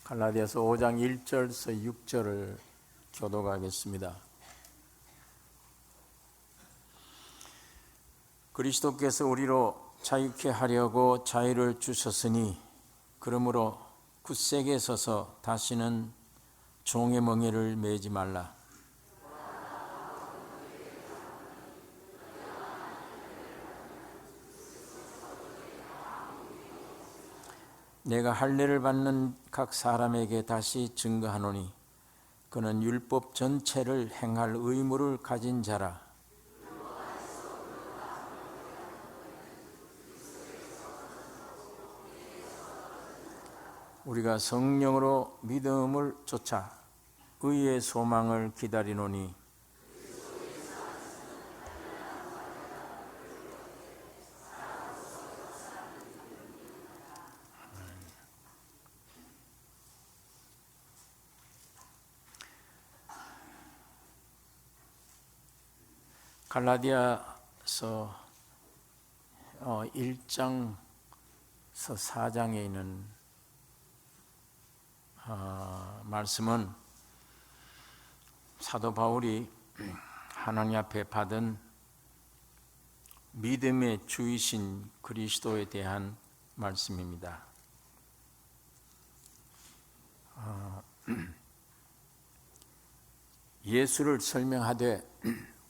갈라디아서 5장 1절에서 6절을 교독하겠습니다. 그리스도께서 우리로 자유케 하려고 자유를 주셨으니 그러므로 굳세게 서서 다시는 종의 멍에를 매지 말라. 내가 할례를 받는 각 사람에게 다시 증거하노니 그는 율법 전체를 행할 의무를 가진 자라. 우리가 성령으로 믿음을 쫓아 의의 소망을 기다리노니 갈라디아서 1장서 4장에 있는 말씀은 사도 바울이 하나님 앞에 받은 믿음의 주이신 그리스도에 대한 말씀입니다. 예수를 설명하되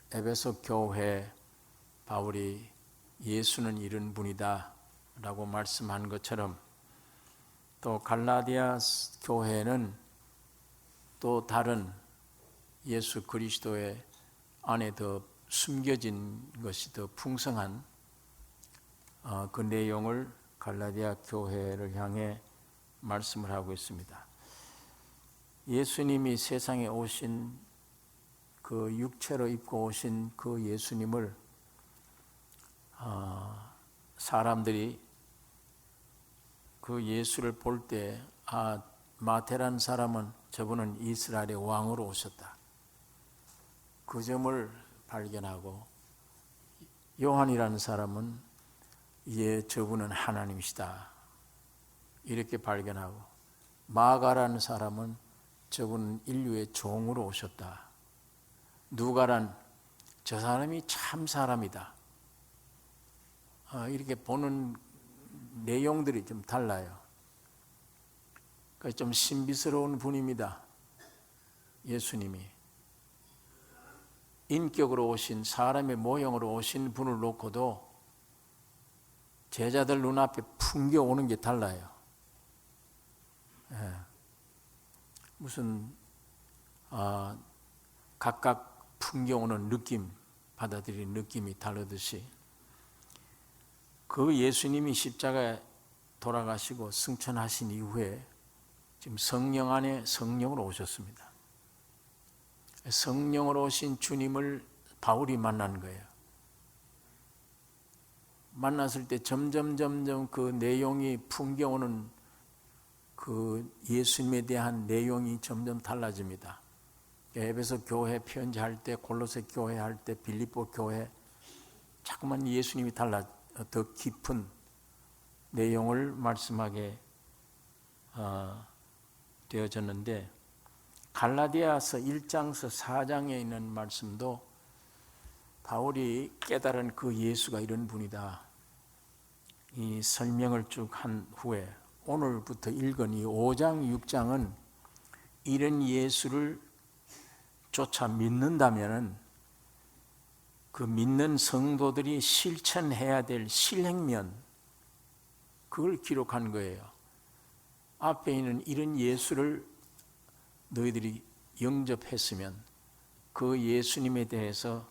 에베소 교회 바울이 예수는 이런 분이다 라고 말씀한 것처럼 또 갈라디아 교회는 또 다른 예수 그리스도의 안에 더 숨겨진 것이 더 풍성한 그 내용을 갈라디아 교회를 향해 말씀을 하고 있습니다. 예수님이 세상에 오신 그 육체로 입고 오신 그 예수님을 사람들이 그 예수를 볼 때 마태라는 사람은 저분은 이스라엘의 왕으로 오셨다. 그 점을 발견하고 요한이라는 사람은 저분은 하나님이시다. 이렇게 발견하고 마가라는 사람은 저분은 인류의 종으로 오셨다. 누가란 저 사람이 참 사람이다. 이렇게 보는 내용들이 좀 달라요. 그러니까 좀 신비스러운 분입니다. 예수님이 인격으로 오신 사람의 모형으로 오신 분을 놓고도 제자들 눈앞에 풍겨오는 게 달라요. 무슨 각각 풍겨오는 느낌, 받아들이는 느낌이 다르듯이 그 예수님이 십자가에 돌아가시고 승천하신 이후에 지금 성령 안에 성령으로 오셨습니다. 성령으로 오신 주님을 바울이 만난 거예요. 만났을 때 점점 그 내용이 풍겨오는 그 예수님에 대한 내용이 점점 달라집니다. 에베소 교회 편지할 때, 골로새 교회 할 때, 빌립보 교회 자꾸만 예수님이 더 깊은 내용을 말씀하게 되어졌는데 갈라디아서 1장서 4장에 있는 말씀도 바울이 깨달은 그 예수가 이런 분이다. 이 설명을 쭉 한 후에 오늘부터 읽은 이 5장, 6장은 이런 예수를 쫓아 믿는다면 그 믿는 성도들이 실천해야 될 실행면 그걸 기록한 거예요. 앞에 있는 이런 예수를 너희들이 영접했으면 그 예수님에 대해서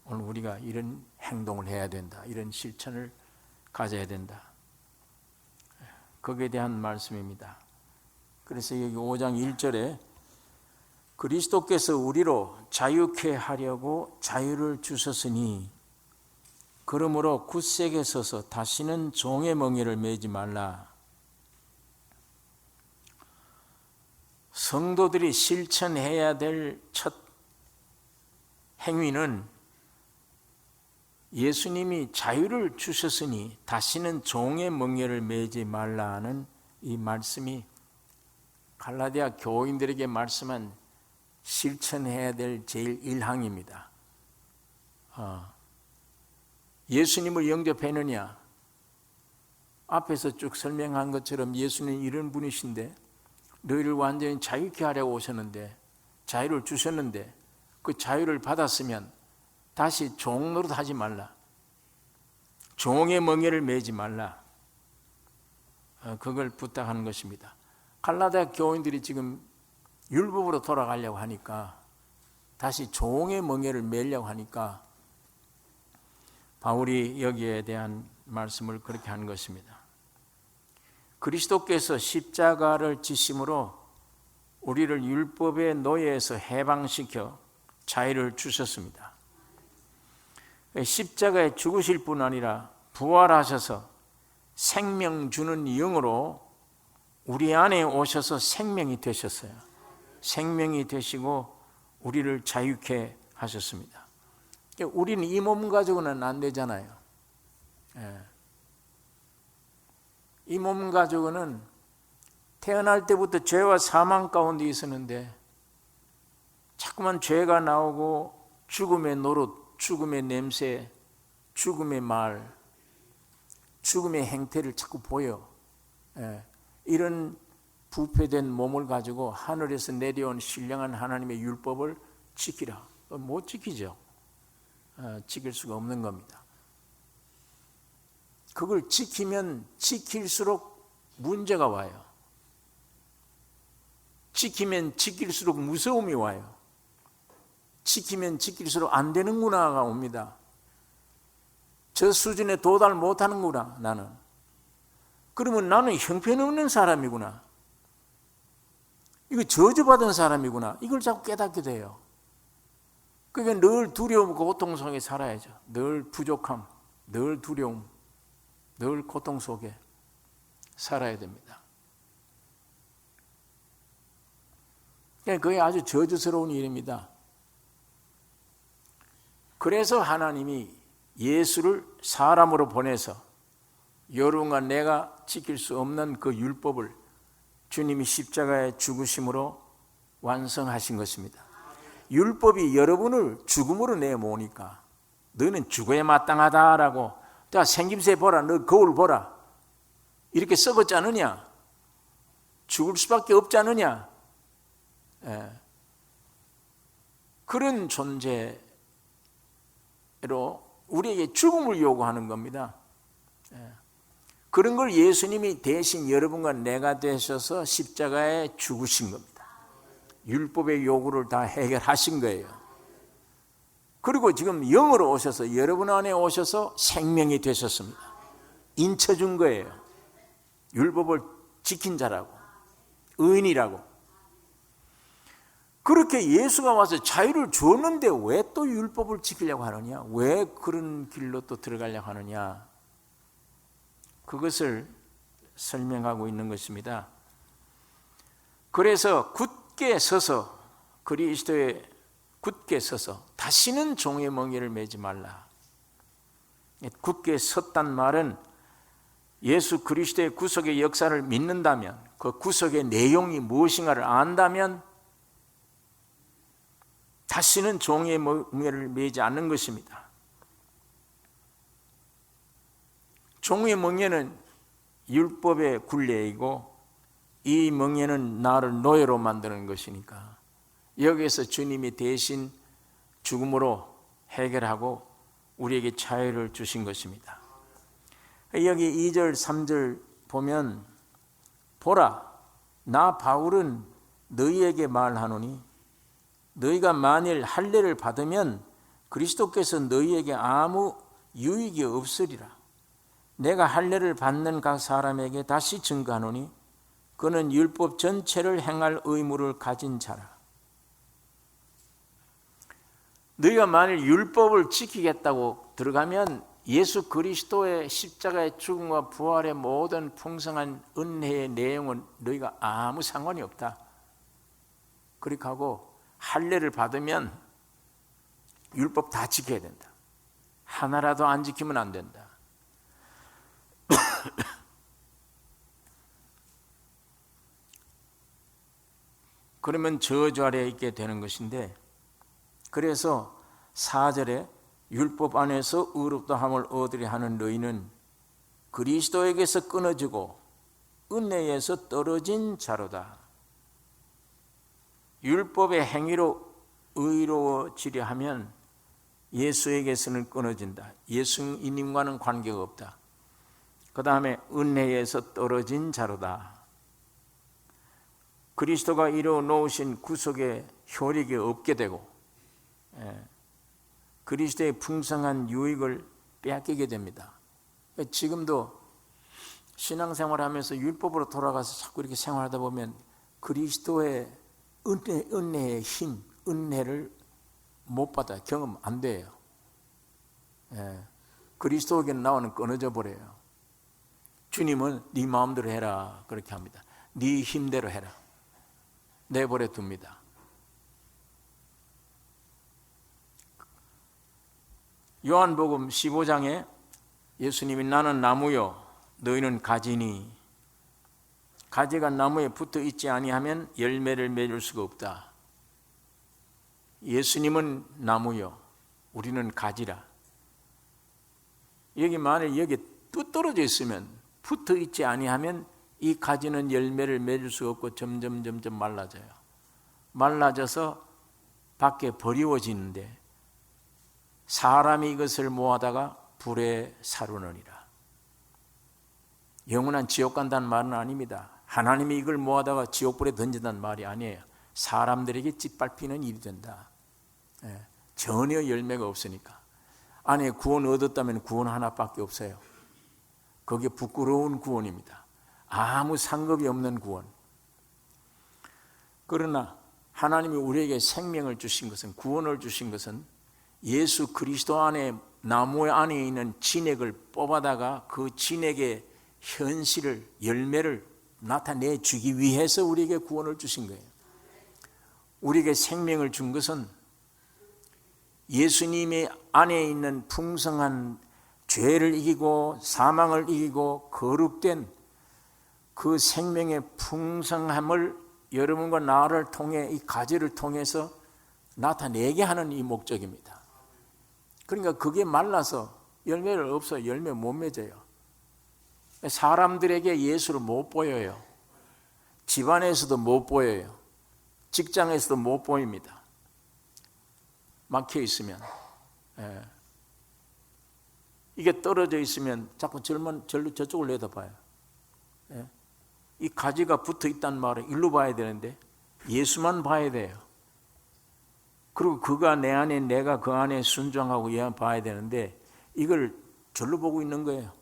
오늘 우리가 이런 행동을 해야 된다. 이런 실천을 가져야 된다. 거기에 대한 말씀입니다. 그래서 여기 5장 1절에 그리스도께서 우리로 자유케 하려고 자유를 주셨으니 그러므로 굳세게 서서 다시는 종의 멍에를 매지 말라. 성도들이 실천해야 될 첫 행위는 예수님이 자유를 주셨으니 다시는 종의 멍에를 매지 말라는 이 말씀이 갈라디아 교인들에게 말씀한 실천해야 될 제일 1항입니다. 예수님을 영접했느냐? 앞에서 쭉 설명한 것처럼 예수는 이런 분이신데 너희를 완전히 자유케 하려고 오셨는데, 자유를 주셨는데 그 자유를 받았으면 다시 종 노릇 하지 말라. 종의 멍에를 매지 말라. 그걸 부탁하는 것입니다. 갈라디아 교인들이 지금 율법으로 돌아가려고 하니까, 다시 종의 멍에를 매려고 하니까 바울이 여기에 대한 말씀을 그렇게 하는 것입니다. 그리스도께서 십자가를 지심으로 우리를 율법의 노예에서 해방시켜 자유를 주셨습니다. 십자가에 죽으실 뿐 아니라 부활하셔서 생명 주는 영으로 우리 안에 오셔서 생명이 되셨어요. 생명이 되시고 우리를 자유케 하셨습니다. 우리는 이 몸 가지고는 안 되잖아요. 이 몸 가지고는 태어날 때부터 죄와 사망 가운데 있었는데 자꾸만 죄가 나오고 죽음의 노릇, 죽음의 냄새, 죽음의 말, 죽음의 행태를 자꾸 보여. 이런 부패된 몸을 가지고 하늘에서 내려온 신령한 하나님의 율법을 지키라. 못 지키죠. 지킬 수가 없는 겁니다. 그걸 지키면 지킬수록 문제가 와요. 지키면 지킬수록 무서움이 와요. 지키면 지킬수록 안 되는구나가 옵니다. 저 수준에 도달 못하는구나 나는. 그러면 나는 형편없는 사람이구나. 이거 저주받은 사람이구나. 이걸 자꾸 깨닫게 돼요. 그러니까 늘 두려움, 고통 속에 살아야죠. 늘 부족함, 늘 두려움, 늘 고통 속에 살아야 됩니다. 그게 아주 저주스러운 일입니다. 그래서 하나님이 예수를 사람으로 보내서 여러분과 내가 지킬 수 없는 그 율법을 주님이 십자가에 죽으심으로 완성하신 것입니다. 율법이 여러분을 죽음으로 내모으니까 너는 죽어야 마땅하다라고, 자 생김새 보라, 너 거울 보라, 이렇게 썩었지 않느냐, 죽을 수밖에 없지 않느냐, 그런 존재로 우리에게 죽음을 요구하는 겁니다. 그런 걸 예수님이 대신 여러분과 내가 되셔서 십자가에 죽으신 겁니다. 율법의 요구를 다 해결하신 거예요. 그리고 지금 영으로 오셔서 여러분 안에 오셔서 생명이 되셨습니다. 인쳐준 거예요. 율법을 지킨 자라고, 의인이라고. 그렇게 예수가 와서 자유를 주었는데 왜 또 율법을 지키려고 하느냐? 왜 그런 길로 또 들어가려고 하느냐? 그것을 설명하고 있는 것입니다. 그래서 굳게 서서, 그리스도에 굳게 서서 다시는 종의 멍에를 매지 말라. 굳게 섰단 말은 예수 그리스도의 구속의 역사를 믿는다면, 그 구속의 내용이 무엇인가를 안다면 다시는 종의 멍에를 매지 않는 것입니다. 종의 멍에는 율법의 굴레이고 이 멍에는 나를 노예로 만드는 것이니까 여기에서 주님이 대신 죽음으로 해결하고 우리에게 자유를 주신 것입니다. 여기 2절 3절 보면, 보라 나 바울은 너희에게 말하노니 너희가 만일 할례를 받으면 그리스도께서 너희에게 아무 유익이 없으리라. 내가 할례를 받는 각 사람에게 다시 증거하노니 그는 율법 전체를 행할 의무를 가진 자라. 너희가 만일 율법을 지키겠다고 들어가면 예수 그리스도의 십자가의 죽음과 부활의 모든 풍성한 은혜의 내용은 너희가 아무 상관이 없다. 그렇게 하고 할례를 받으면 율법 다 지켜야 된다. 하나라도 안 지키면 안 된다. 그러면 저주 아래에 있게 되는 것인데, 그래서 4절에 율법 안에서 의롭다함을 얻으려 하는 너희는 그리스도에게서 끊어지고 은혜에서 떨어진 자로다. 율법의 행위로 의로워지려 하면 예수에게서는 끊어진다. 예수님과는 관계가 없다. 그 다음에 은혜에서 떨어진 자로다. 그리스도가 이루어 놓으신 구속의 효력이 없게 되고 그리스도의 풍성한 유익을 빼앗기게 됩니다. 지금도 신앙생활하면서 율법으로 돌아가서 자꾸 이렇게 생활하다 보면 그리스도의 은혜의 힘, 은혜를 못 받아 경험 안 돼요. 그리스도에게 나와는 끊어져 버려요. 주님은 네 마음대로 해라 그렇게 합니다. 네 힘대로 해라 내버려 둡니다. 요한복음 15장에 예수님이 나는 나무요 너희는 가지니 가지가 나무에 붙어 있지 아니하면 열매를 맺을 수가 없다. 예수님은 나무요 우리는 가지라. 여기 만일 여기 뚝 떨어져 있으면 붙어 있지 아니하면 이 가지는 열매를 맺을 수가 없고 점점 말라져요. 말라져서 밖에 버리워지는데 사람이 이것을 모아다가 불에 사르느니라. 영원한 지옥 간다는 말은 아닙니다. 하나님이 이걸 모아다가 지옥불에 던진다는 말이 아니에요. 사람들에게 짓밟히는 일이 된다. 전혀 열매가 없으니까. 안에 구원 얻었다면 구원 하나밖에 없어요. 그게 부끄러운 구원입니다. 아무 상급이 없는 구원. 그러나 하나님이 우리에게 생명을 주신 것은, 구원을 주신 것은 예수 그리스도 안에, 나무 안에 있는 진액을 뽑아다가 그 진액의 현실을, 열매를 나타내 주기 위해서 우리에게 구원을 주신 거예요. 우리에게 생명을 준 것은 예수님의 안에 있는 풍성한 죄를 이기고 사망을 이기고 거룩된 그 생명의 풍성함을 여러분과 나를 통해, 이 가지를 통해서 나타내게 하는 이 목적입니다. 그러니까 그게 말라서 열매를 없어요. 열매 못 맺어요. 사람들에게 예수를 못 보여요. 집안에서도 못 보여요. 직장에서도 못 보입니다. 막혀 있으면. 이게 떨어져 있으면 자꾸 저쪽을 내다봐요. 이 가지가 붙어 있다는 말은 일로 봐야 되는데 예수만 봐야 돼요. 그리고 그가 내 안에, 내가 그 안에 순종하고 봐야 되는데 이걸 절로 보고 있는 거예요.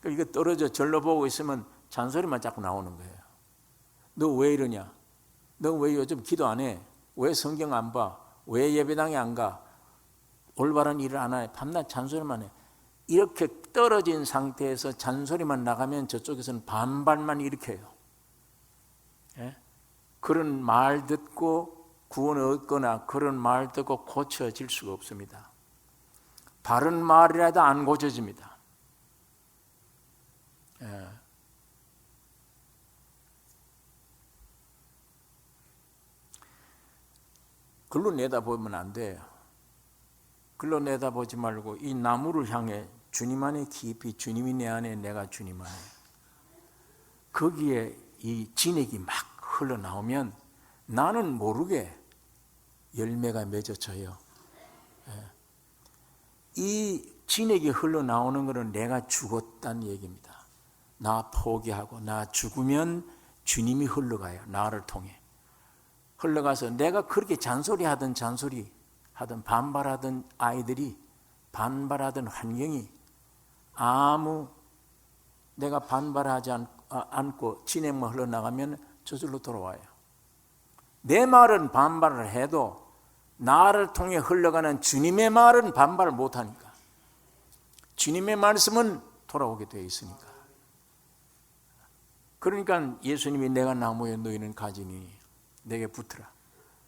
이게 떨어져 절로 보고 있으면 잔소리만 자꾸 나오는 거예요. 너 왜 이러냐? 너 왜 요즘 기도 안 해? 왜 성경 안 봐? 왜 예배당에 안 가? 올바른 일을 안 해? 밤낮 잔소리만 해. 이렇게 떨어진 상태에서 잔소리만 나가면 저쪽에서는 반발만 일으켜요. 그런 말 듣고 구원을 얻거나 그런 말 듣고 고쳐질 수가 없습니다. 바른 말이라도 안 고쳐집니다. 글로 내다보면 안 돼요. 글로 내다보지 말고 이 나무를 향해 주님 안에 깊이, 주님이 내 안에, 내가 주님 안에, 거기에 이 진액이 막 흘러나오면 나는 모르게 열매가 맺어져요. 이 진액이 흘러나오는 것은 내가 죽었다는 얘기입니다. 나 포기하고 나 죽으면 주님이 흘러가요. 나를 통해 흘러가서 내가 그렇게 잔소리하던 반발하던 아이들이, 반발하던 환경이 아무 내가 반발하지 않고 진액만 흘러나가면 저절로 돌아와요. 내 말은 반발을 해도 나를 통해 흘러가는 주님의 말은 반발을 못하니까, 주님의 말씀은 돌아오게 되어 있으니까. 그러니까 예수님이 내가 나무에 너희는 가지니 내게 붙으라.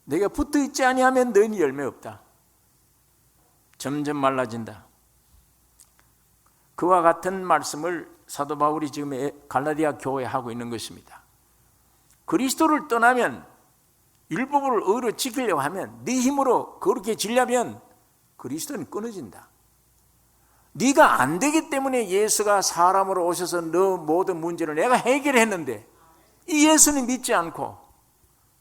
내가 붙어 있지 아니하면 너희는 열매 없다. 점점 말라진다. 그와 같은 말씀을 사도 바울이 지금 갈라디아 교회에 하고 있는 것입니다. 그리스도를 떠나면 율법을 의로 지키려고 하면, 네 힘으로 그렇게 지려면 그리스도는 끊어진다. 네가 안 되기 때문에 예수가 사람으로 오셔서 너 모든 문제를 내가 해결했는데, 이 예수는 믿지 않고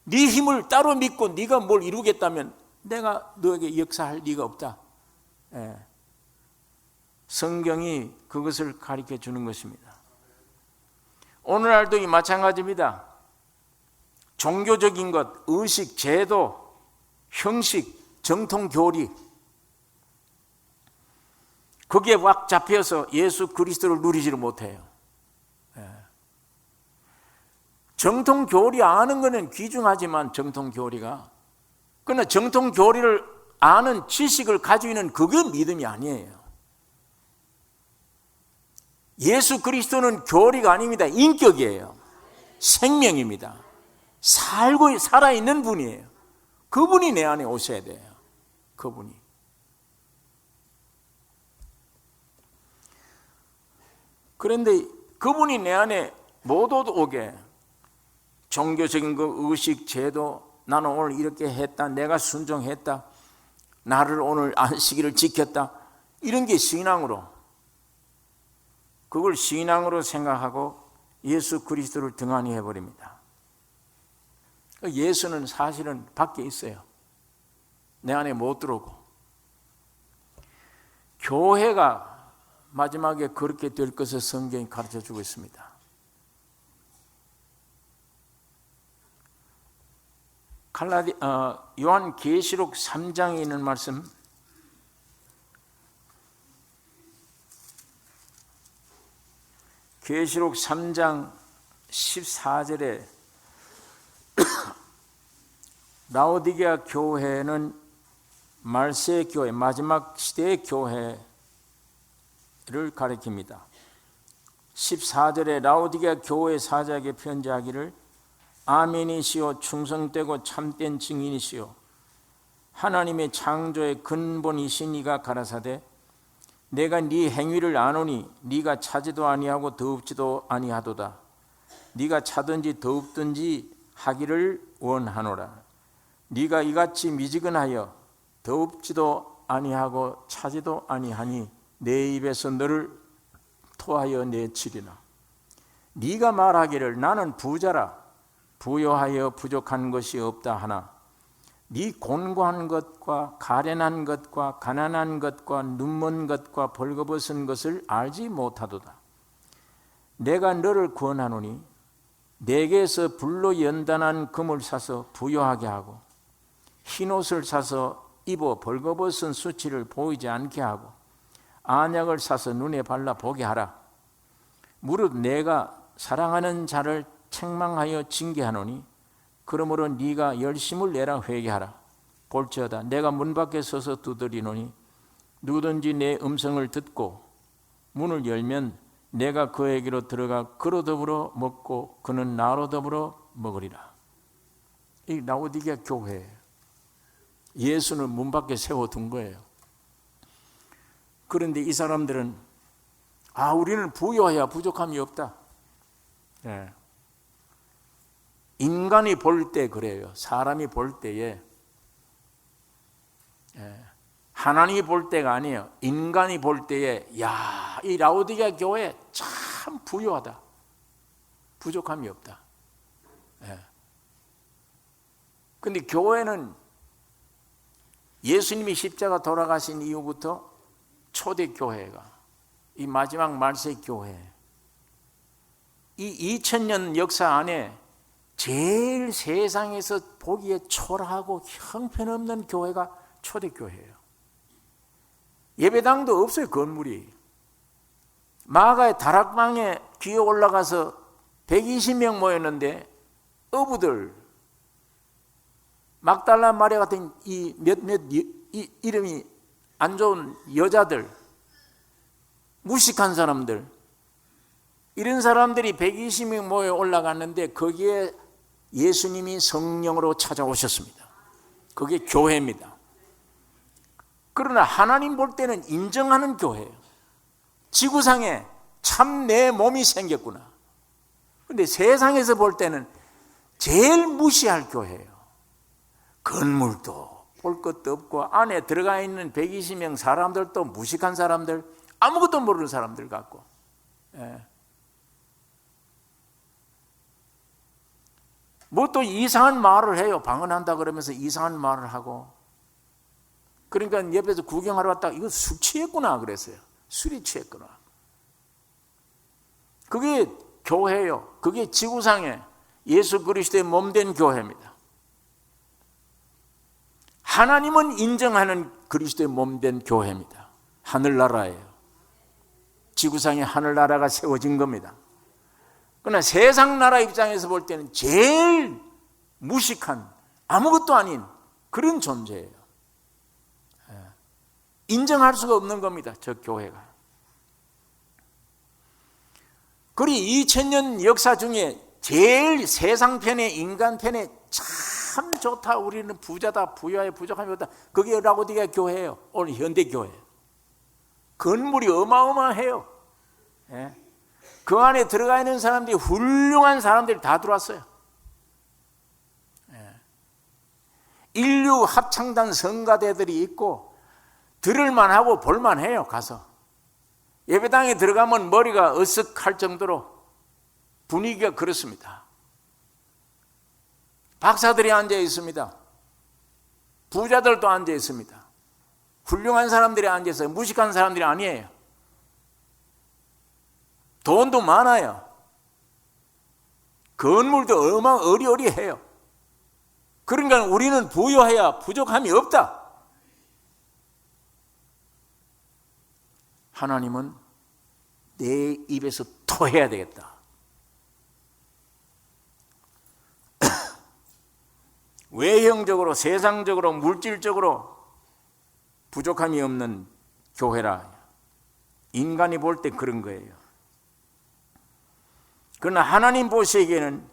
네 힘을 따로 믿고 네가 뭘 이루겠다면 내가 너에게 역사할 리가 없다. 성경이 그것을 가르쳐 주는 것입니다. 오늘날도 이 마찬가지입니다. 종교적인 것, 의식, 제도, 형식, 정통 교리, 거기에 확 잡혀서 예수 그리스도를 누리지를 못해요. 정통 교리 아는 것은 귀중하지만, 정통 교리가, 그러나 정통 교리를 아는 지식을 가지고 있는 그게 믿음이 아니에요. 예수 그리스도는 교리가 아닙니다. 인격이에요. 생명입니다. 살아있는 분이에요. 그분이 내 안에 오셔야 돼요. 그분이. 그런데 그분이 내 안에 못 오게, 종교적인 거, 의식, 제도, 나는 오늘 이렇게 했다, 내가 순종했다, 나를 오늘 안식일을 지켰다, 이런 게 신앙으로, 그걸 신앙으로 생각하고 예수 그리스도를 등한히 해버립니다. 예수는 사실은 밖에 있어요. 내 안에 못 들어오고. 교회가 마지막에 그렇게 될 것을 성경이 가르쳐주고 있습니다. 요한계시록 3장에 있는 말씀, 계시록 3장 14절에 라오디게아 교회는 말세의 교회, 마지막 시대의 교회를 가리킵니다. 14절에 라오디게아 교회 사자에게 편지하기를, 아멘이시오, 충성되고 참된 증인이시오, 하나님의 창조의 근본이신 이가 가라사대, 내가 네 행위를 아노니 네가 차지도 아니하고 더웁지도 아니하도다. 네가 차든지 더웁든지 하기를 원하노라. 네가 이같이 미지근하여 더웁지도 아니하고 차지도 아니하니 내 입에서 너를 토하여 내치리라. 네가 말하기를 나는 부자라, 부요하여 부족한 것이 없다 하나 네 곤고한 것과 가련한 것과 가난한 것과 눈먼 것과 벌거벗은 것을 알지 못하도다. 내가 너를 구원하노니 내게서 불로 연단한 금을 사서 부요하게 하고 흰옷을 사서 입어 벌거벗은 수치를 보이지 않게 하고 안약을 사서 눈에 발라 보게 하라. 무릇 내가 사랑하는 자를 책망하여 징계하노니 그러므로 네가 열심을 내라 회개하라. 볼지어다 내가 문 밖에 서서 두드리노니 누구든지 내 음성을 듣고 문을 열면 내가 그에게로 들어가 그로 더불어 먹고 그는 나로 더불어 먹으리라. 이 라오디게아 교회, 예수는 문 밖에 세워둔 거예요. 그런데 이 사람들은 우리는 부유해야 부족함이 없다. 인간이 볼 때 그래요. 사람이 볼 때에, 하나님이 볼 때가 아니에요. 인간이 볼 때에, 이 라오디게아 교회 참 부유하다, 부족함이 없다. 그런데 교회는 예수님이 십자가 돌아가신 이후부터 초대교회가, 이 마지막 말세 교회, 이 2000년 역사 안에 제일 세상에서 보기에 초라하고 형편없는 교회가 초대교회예요. 예배당도 없어요. 건물이. 마가의 다락방에 기어 올라가서 120명 모였는데 어부들, 막달라 마리아 같은 이 몇몇 이름이 안 좋은 여자들, 무식한 사람들, 이런 사람들이 120명 모여 올라갔는데 거기에 예수님이 성령으로 찾아오셨습니다. 그게 교회입니다. 그러나 하나님 볼 때는 인정하는 교회예요. 지구상에 참 내 몸이 생겼구나. 그런데 세상에서 볼 때는 제일 무시할 교회예요. 건물도 볼 것도 없고 안에 들어가 있는 120명 사람들도 무식한 사람들, 아무것도 모르는 사람들 같고, 뭐 또 이상한 말을 해요. 방언한다 그러면서 이상한 말을 하고. 그러니까 옆에서 구경하러 왔다가 이거 술 취했구나 그랬어요. 술이 취했구나. 그게 교회예요. 그게 지구상에 예수 그리스도의 몸된 교회입니다. 하나님은 인정하는 그리스도의 몸된 교회입니다. 하늘나라예요. 지구상에 하늘나라가 세워진 겁니다. 그러나 세상 나라 입장에서 볼 때는 제일 무식한, 아무것도 아닌 그런 존재예요. 인정할 수가 없는 겁니다. 저 교회가. 그리고 2000년 역사 중에 제일 세상 편에, 인간 편에 참 좋다, 우리는 부자다, 부여에 부족함이 없다, 그게 라오디게아 교회예요. 오늘 현대 교회. 건물이 어마어마해요. 그 안에 들어가 있는 사람들이 훌륭한 사람들이 다 들어왔어요. 인류 합창단 성가대들이 있고 들을만하고 볼만해요. 가서 예배당에 들어가면 머리가 으쓱할 정도로 분위기가 그렇습니다. 박사들이 앉아 있습니다. 부자들도 앉아 있습니다. 훌륭한 사람들이 앉아 있어요. 무식한 사람들이 아니에요. 돈도 많아요. 건물도 어리어리해요. 그러니까 우리는 부유해야 부족함이 없다. 하나님은 내 입에서 토해야 되겠다. 외형적으로, 세상적으로, 물질적으로 부족함이 없는 교회라. 인간이 볼 때 그런 거예요. 그러나 하나님 보시기에는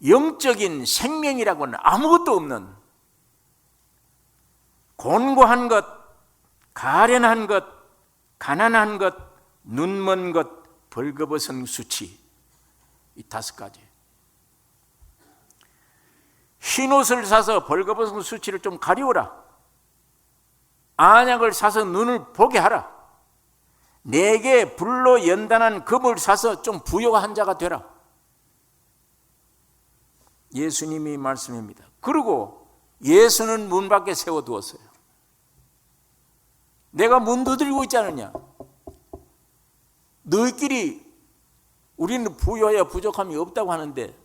영적인 생명이라고는 아무것도 없는, 곤고한 것, 가련한 것, 가난한 것, 눈먼 것, 벌거벗은 수치, 이 5가지. 흰옷을 사서 벌거벗은 수치를 좀 가리워라. 안약을 사서 눈을 보게 하라. 내게 불로 연단한 금을 사서 좀 부요한 자가 되라. 예수님이 말씀입니다. 그리고 예수는 문 밖에 세워두었어요. 내가 문 두드리고 있지 않느냐. 너희끼리 우리는 부요해야 부족함이 없다고 하는데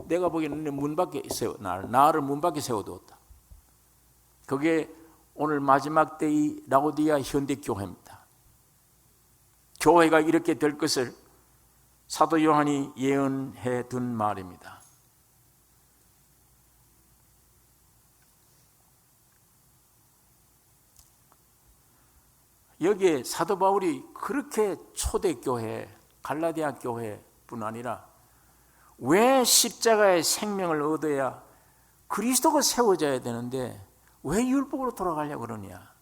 내가 보기에는 문 밖에 나를 문 밖에 세워두었다. 그게 오늘 마지막 때의 라오디게아 현대교회입니다. 교회가 이렇게 될 것을 사도 요한이 예언해 둔 말입니다. 여기에 사도 바울이 그렇게 초대교회, 갈라디아 교회뿐 아니라 왜 십자가의 생명을 얻어야 그리스도가 세워져야 되는데 왜 율법으로 돌아가려고 그러냐.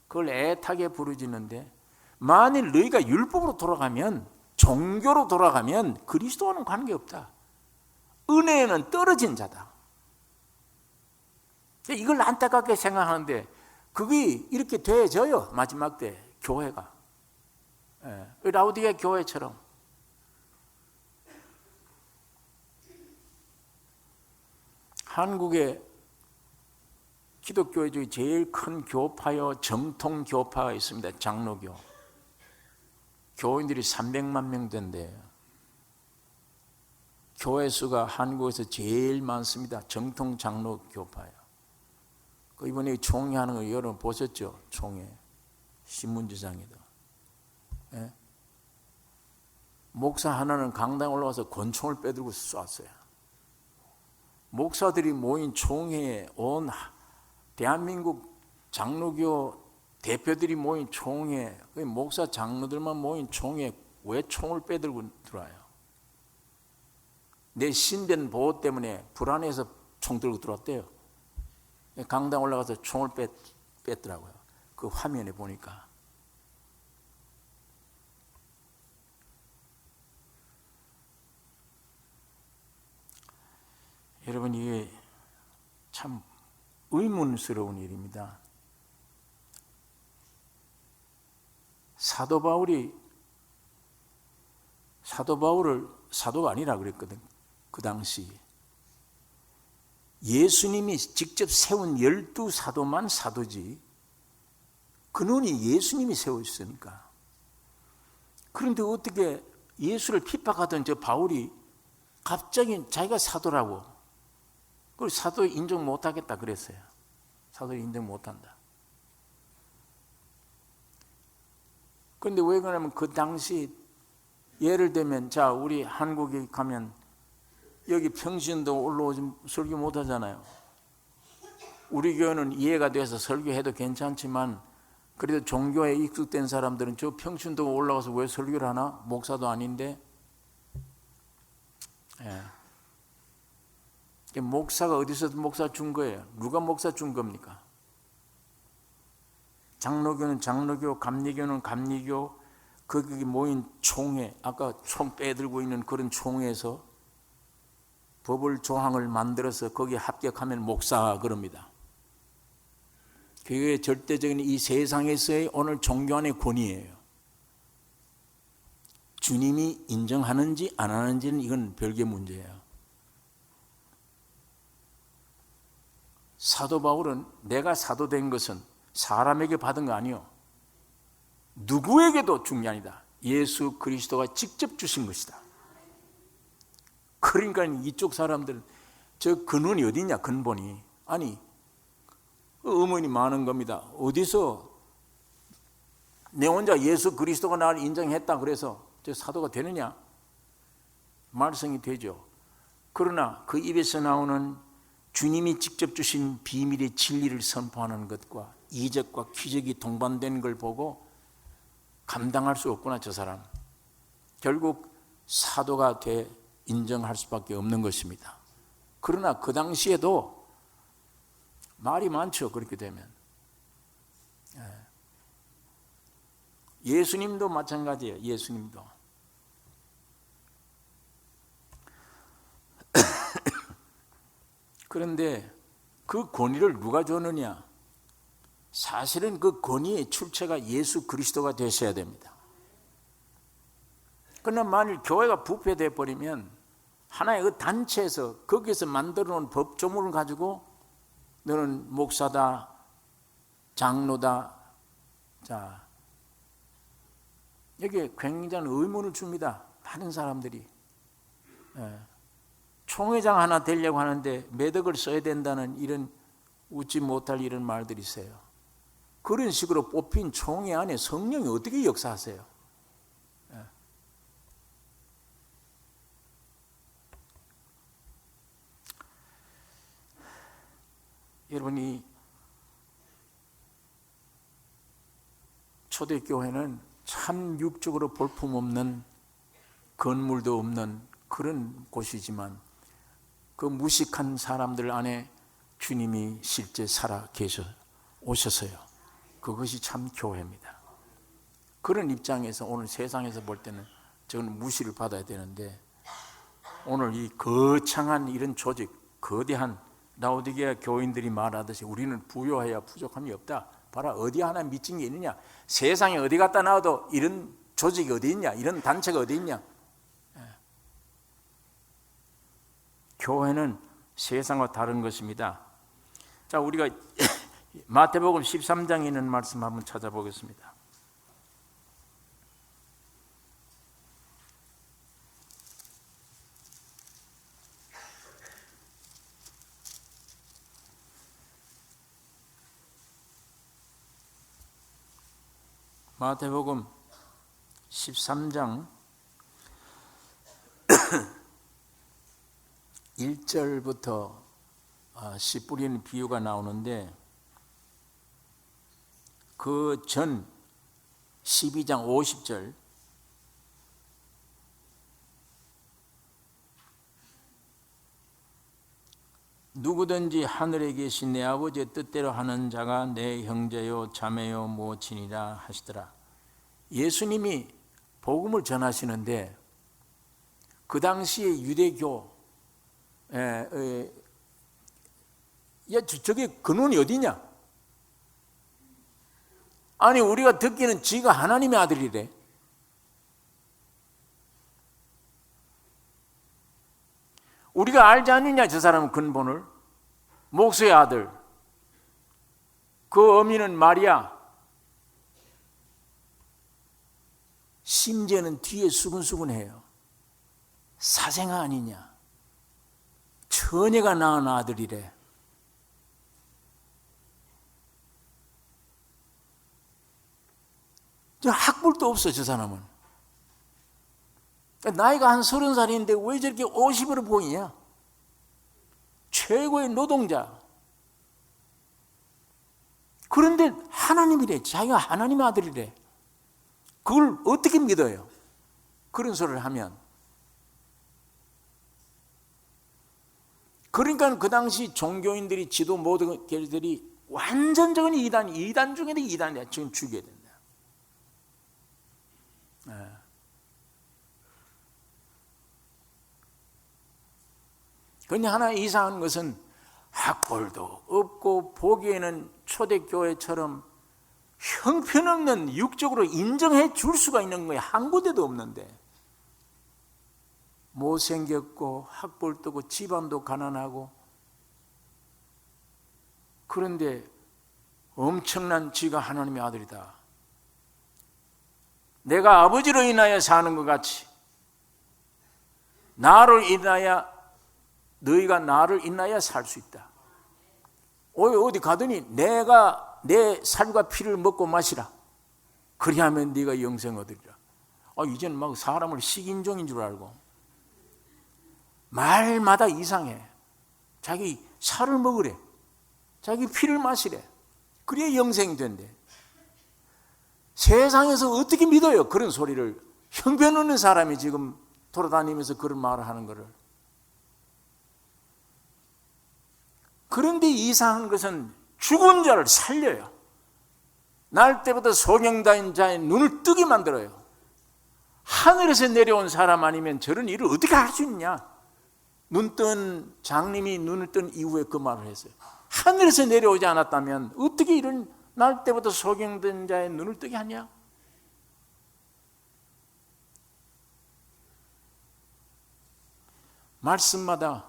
그걸 애타게 부르짖는데, 만일 너희가 율법으로 돌아가면, 종교로 돌아가면 그리스도와는 관계없다. 은혜에는 떨어진 자다. 이걸 안타깝게 생각하는데 그게 이렇게 돼져요. 마지막 때 교회가. 라오디게아 교회처럼. 한국의 기독교회 중에 제일 큰 교파요, 정통 교파가 있습니다. 장로교. 교인들이 300만 명 된대요. 교회 수가 한국에서 제일 많습니다. 정통 장로 교파요. 이번에 총회하는 거 여러분 보셨죠? 총회 신문지상에도. 목사 하나는 강당에 올라와서 권총을 빼들고 쐈어요. 목사들이 모인 총회에, 온 대한민국 장로교 대표들이 모인 총회, 목사 장로들만 모인 총회에 왜 총을 빼들고 들어와요? 내 신변 보호 때문에 불안해서 총 들고 들어왔대요. 강당 올라가서 총을 뺐더라고요. 그 화면에 보니까. 여러분, 이게 참 의문스러운 일입니다. 사도 바울을 사도가 아니라 그랬거든. 그 당시 예수님이 직접 세운 12사도만 사도지, 근원이 예수님이 세우셨으니까. 그런데 어떻게 예수를 핍박하던 저 바울이 갑자기 자기가 사도라고, 그걸 사도 인정 못하겠다 그랬어요. 사도를 인정 못한다. 그런데 왜 그러냐면 그 당시 예를 들면, 자, 우리 한국에 가면 여기 평신도 올라오지 설교 못 하잖아요. 우리 교회는 이해가 돼서 설교해도 괜찮지만 그래도 종교에 익숙된 사람들은 저 평신도 올라가서 왜 설교를 하나? 목사도 아닌데. 예. 목사가 어디서 목사 준 거예요? 누가 목사 준 겁니까? 장로교는 장로교, 감리교는 감리교, 거기 모인 총회, 아까 총 빼들고 있는 그런 총회에서 법을 조항을 만들어서 거기에 합격하면 목사 그럽니다. 그게 절대적인 이 세상에서의 오늘 종교 안의 권위예요. 주님이 인정하는지 안 하는지는 이건 별개 문제예요. 사도 바울은 내가 사도 된 것은 사람에게 받은 거 아니요, 누구에게도 준 게 아니다. 예수 그리스도가 직접 주신 것이다. 그러니까 이쪽 사람들은 저 근원이 어디 있냐, 근본이. 아니, 의문이 많은 겁니다. 어디서 내 혼자 예수 그리스도가 나를 인정했다 그래서 저 사도가 되느냐? 말썽이 되죠. 그러나 그 입에서 나오는 주님이 직접 주신 비밀의 진리를 선포하는 것과 이적과 기적이 동반된 걸 보고 감당할 수 없구나, 저 사람. 결국 사도가 돼 인정할 수밖에 없는 것입니다. 그러나 그 당시에도 말이 많죠. 그렇게 되면 예수님도 마찬가지예요. 예수님도 그런데 그 권위를 누가 줬느냐? 사실은 그 권위의 출처가 예수 그리스도가 되셔야 됩니다. 그러나 만일 교회가 부패되어 버리면 하나의 그 단체에서 거기에서 만들어 놓은 법조문을 가지고 너는 목사다, 장로다, 자, 여기에 굉장한 의문을 줍니다. 많은 사람들이. 총회장 하나 되려고 하는데 매덕을 써야 된다는 이런 웃지 못할 이런 말들이 있어요. 그런 식으로 뽑힌 총회 안에 성령이 어떻게 역사하세요? 여러분이 초대교회는 참 육적으로 볼품없는, 건물도 없는 그런 곳이지만 그 무식한 사람들 안에 주님이 실제 살아 계셔 오셨어요. 그것이 참 교회입니다. 그런 입장에서 오늘 세상에서 볼 때는 저는 무시를 받아야 되는데, 오늘 이 거창한 이런 조직, 거대한 라오디게아 교인들이 말하듯이 우리는 부요해야 부족함이 없다. 봐라, 어디 하나 미친 게 있느냐? 세상에 어디 갖다 놔도 이런 조직이 어디 있냐? 이런 단체가 어디 있냐? 교회는 세상과 다른 것입니다. 자, 우리가 마태복음 13장에 있는 말씀 한번 찾아보겠습니다. 마태복음 13장 1절부터 씨 뿌리는 비유가 나오는데, 그 전 12장 50절, 누구든지 하늘에 계신 내 아버지의 뜻대로 하는 자가 내 형제요 자매요 모친이라 하시더라. 예수님이 복음을 전하시는데 그 당시에 유대교 야, 저게 근원이 어디냐? 아니, 우리가 듣기는 지가 하나님의 아들이래. 우리가 알지 않느냐, 저 사람은 근본을. 목수의 아들. 그 어미는 마리아. 심지어는 뒤에 수근수근해요. 사생아 아니냐. 처녀가 낳은 아들이래. 저 학벌도 없어, 저 사람은. 나이가 한 30살인데 왜 저렇게 50으로 보이냐? 최고의 노동자. 그런데 하나님이래. 자기가 하나님의 아들이래. 그걸 어떻게 믿어요? 그런 소리를 하면. 그러니까 그 당시 종교인들이, 지도 모든 교리들이 완전적인 이단 중에도 이단이야. 지금 죽여야 된다. 그런데 하나 이상한 것은 학벌도 없고 보기에는 초대교회처럼 형편없는, 육적으로 인정해 줄 수가 있는 거예요. 한 군데도 없는데. 못생겼고 학벌도 없고 집안도 가난하고, 그런데 엄청난 지가 하나님의 아들이다. 내가 아버지로 인하여 사는 것 같이 나를 인하여, 너희가 나를 인하여 살 수 있다. 어디 가더니 내가 내 살과 피를 먹고 마시라. 그리하면 네가 영생 얻으리라. 이제는 막 사람을 식인종인 줄 알고 말마다 이상해. 자기 살을 먹으래. 자기 피를 마시래. 그래야 영생이 된대. 세상에서 어떻게 믿어요? 그런 소리를. 형편없는 사람이 지금 돌아다니면서 그런 말을 하는 거를. 그런데 이상한 것은 죽은 자를 살려요. 날 때부터 소경다인 자의 눈을 뜨게 만들어요. 하늘에서 내려온 사람 아니면 저런 일을 어떻게 할 수 있냐? 눈뜬 장님이 눈을 뜬 이후에 그 말을 했어요. 하늘에서 내려오지 않았다면 어떻게 이런 날 때부터 소경된 자의 눈을 뜨게 하냐? 말씀마다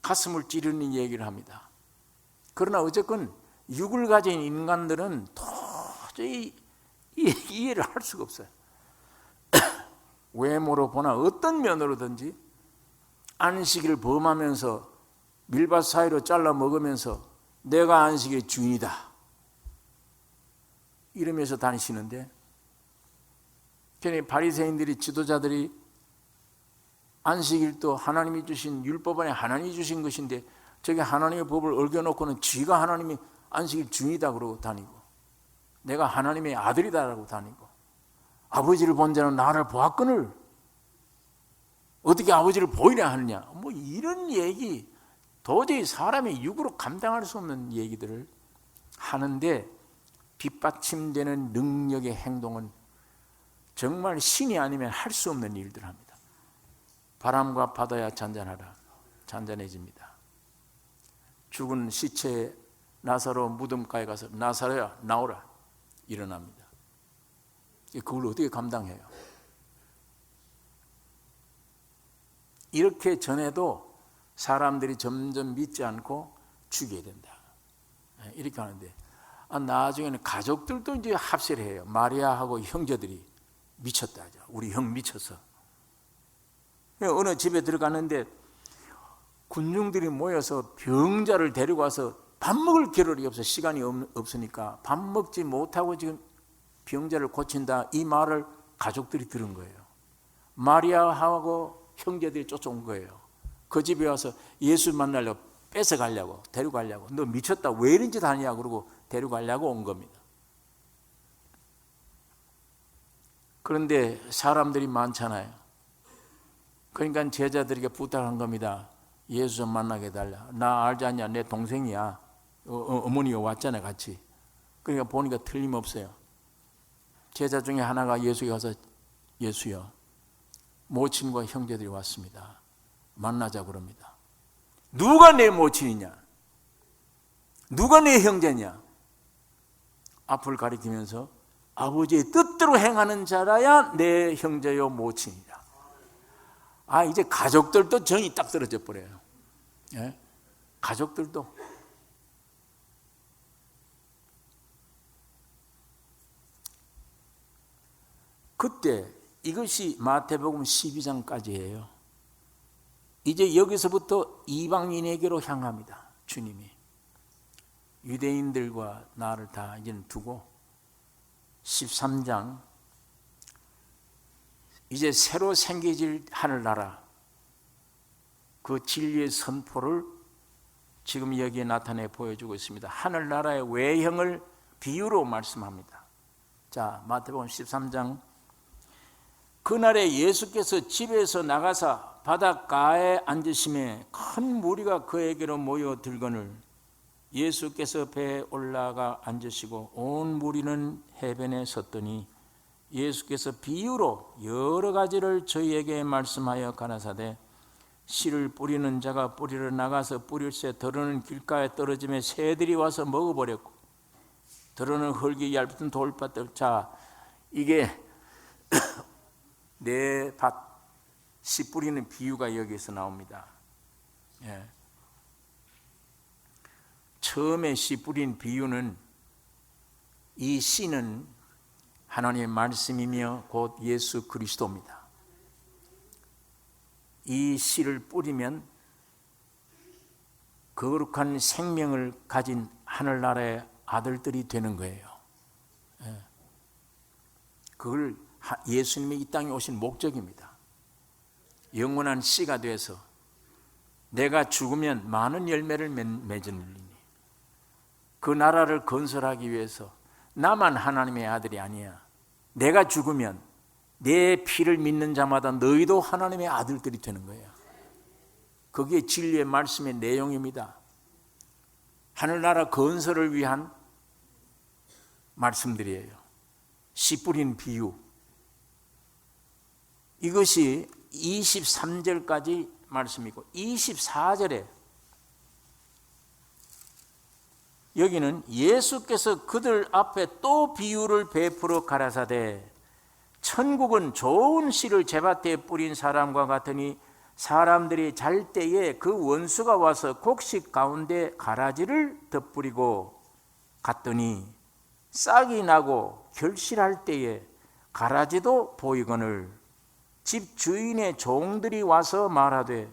가슴을 찌르는 얘기를 합니다. 그러나 어쨌건 육을 가진 인간들은 도저히 이해를 할 수가 없어요. 외모로 보나 어떤 면으로든지 안식일을 범하면서 밀밭 사이로 잘라 먹으면서 내가 안식의 주인이다 이러면서 다니시는데, 괜히 바리새인들이, 지도자들이 안식일도 하나님이 주신 율법 안에 하나님이 주신 것인데 저게 하나님의 법을 어겨놓고는 쥐가 하나님이 안식일 주인이다 그러고 다니고, 내가 하나님의 아들이다라고 다니고, 아버지를 본 자는 나를 보았거늘 어떻게 아버지를 보이려 하느냐, 뭐 이런 얘기, 도저히 사람이 육으로 감당할 수 없는 얘기들을 하는데, 뒷받침되는 능력의 행동은 정말 신이 아니면 할 수 없는 일들을 합니다. 바람과 바다야 잔잔하라. 잔잔해집니다. 죽은 시체 나사로 무덤가에 가서 나사로야 나오라 일어납니다. 그걸 어떻게 감당해요? 이렇게 전해도 사람들이 점점 믿지 않고 죽여야 된다. 이렇게 하는데, 나중에는 가족들도 이제 합세를 해요. 마리아하고 형제들이 미쳤다 하죠. 우리 형 미쳤어. 어느 집에 들어갔는데 군중들이 모여서 병자를 데리고 와서 밥 먹을 겨를이 없어. 시간이 없으니까 밥 먹지 못하고 지금 병자를 고친다, 이 말을 가족들이 들은 거예요. 마리아하고 형제들이 쫓아온 거예요. 그 집에 와서 예수 만나려고 뺏어가려고, 데려가려고. 너 미쳤다, 왜 이런 짓 하냐 그러고 데려가려고 온 겁니다. 그런데 사람들이 많잖아요. 그러니까 제자들에게 부탁한 겁니다. 예수 좀 만나게 해달라. 나 알지 않냐, 내 동생이야. 어머니가 왔잖아 같이. 그러니까 보니까 틀림없어요. 제자 중에 하나가 예수에 가서, 예수여, 모친과 형제들이 왔습니다. 만나자 그럽니다. 누가 내 모친이냐? 누가 내 형제냐? 앞을 가리키면서 아버지의 뜻대로 행하는 자라야 내 형제요 모친이라. 이제 가족들도 정이 딱 떨어져 버려요. 예? 가족들도. 그때 이것이 마태복음 12장까지예요. 이제 여기서부터 이방인에게로 향합니다. 주님이 유대인들과 나를 다 이제는 두고 13장 이제 새로 생겨질 하늘나라, 그 진리의 선포를 지금 여기에 나타내 보여주고 있습니다. 하늘나라의 외형을 비유로 말씀합니다. 자, 마태복음 13장. 그날에 예수께서 집에서 나가사 바닷가에 앉으심에 큰 무리가 그에게로 모여들거늘 예수께서 배에 올라가 앉으시고 온 무리는 해변에 섰더니 예수께서 비유로 여러 가지를 저희에게 말씀하여 가라사대 씨를 뿌리는 자가 뿌리러 나가서 뿌릴새 더러는 길가에 떨어짐에 새들이 와서 먹어버렸고 더러는 흙이 얇은 돌밭들. 자, 이게 내 밭 씨 뿌리는 비유가 여기서 나옵니다. 예. 처음에 씨 뿌린 비유는 이 씨는 하나님의 말씀이며 곧 예수 그리스도입니다. 이 씨를 뿌리면 거룩한 생명을 가진 하늘나라의 아들들이 되는 거예요. 그걸 예수님이 이 땅에 오신 목적입니다. 영원한 씨가 돼서 내가 죽으면 많은 열매를 맺으리니 그 나라를 건설하기 위해서 나만 하나님의 아들이 아니야. 내가 죽으면 내 피를 믿는 자마다 너희도 하나님의 아들들이 되는 거예요. 그게 진리의 말씀의 내용입니다. 하늘나라 건설을 위한 말씀들이에요. 씨 뿌린 비유. 이것이 23절까지 말씀이고 24절에 여기는 예수께서 그들 앞에 또 비유를 베풀어 가라사대 천국은 좋은 씨를 제밭에 뿌린 사람과 같으니 사람들이 잘 때에 그 원수가 와서 곡식 가운데 가라지를 덧뿌리고 갔더니 싹이 나고 결실할 때에 가라지도 보이거늘 집 주인의 종들이 와서 말하되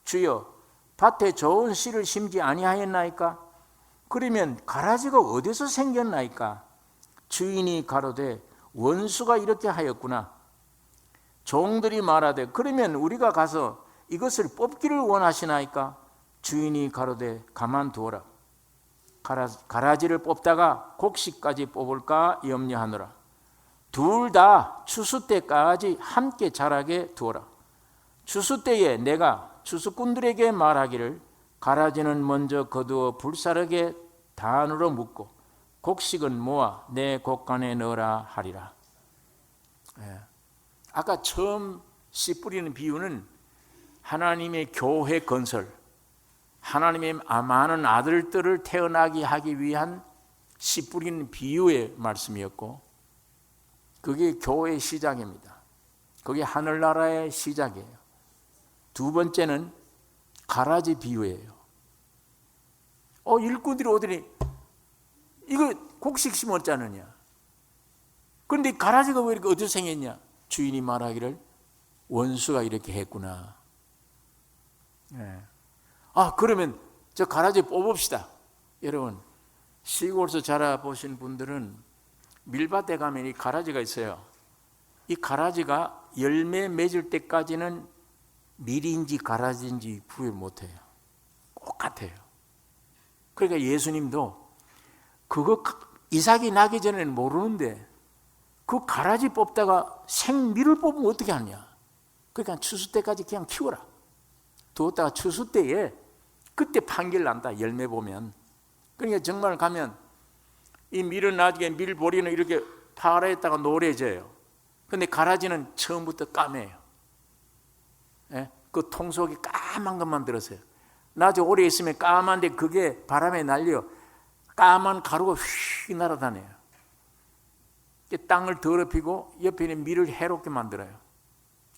주여 밭에 좋은 씨를 심지 아니하였나이까? 그러면 가라지가 어디서 생겼나이까? 주인이 가로되 원수가 이렇게 하였구나. 종들이 말하되 그러면 우리가 가서 이것을 뽑기를 원하시나이까? 주인이 가로되 가만두어라. 가라지를 뽑다가 곡식까지 뽑을까 염려하노라. 둘 다 추수 때까지 함께 자라게 두어라. 추수 때에 내가 추수꾼들에게 말하기를 가라지는 먼저 거두어 불사르게 단으로 묶고 곡식은 모아 내 곡간에 넣으라 하리라. 아까 처음 씨 뿌리는 비유는 하나님의 교회 건설, 하나님의 많은 아들들을 태어나게 하기 위한 씨 뿌리는 비유의 말씀이었고 그게 교회의 시작입니다. 그게 하늘나라의 시작이에요. 두 번째는 가라지 비유예요. 일꾼들이 오더니 이거 곡식 심었잖느냐. 그런데 가라지가 왜 이렇게 어디서 생겼냐. 주인이 말하기를 원수가 이렇게 했구나. 그러면 저 가라지 뽑읍시다. 여러분 시골에서 자라보신 분들은 밀밭에 가면 이 가라지가 있어요. 이 가라지가 열매 맺을 때까지는 밀인지 가라지인지 구별 못해요. 똑같아요. 그러니까 예수님도 그거 이삭이 나기 전에는 모르는데 그 가라지 뽑다가 생밀을 뽑으면 어떻게 하냐. 그러니까 추수 때까지 그냥 키워라. 두었다가 추수 때에 그때 판결 난다. 열매 보면. 그러니까 정말 가면 이 밀은 나중에 밀보리는 이렇게 파랗다가 노래져요. 그런데 가라지는 처음부터 까매요. 그 통속이 까만 것만 들었어요. 나중에 오래 있으면 까만데 그게 바람에 날려 까만 가루가 휙 날아다녀요. 땅을 더럽히고 옆에 있는 밀을 해롭게 만들어요.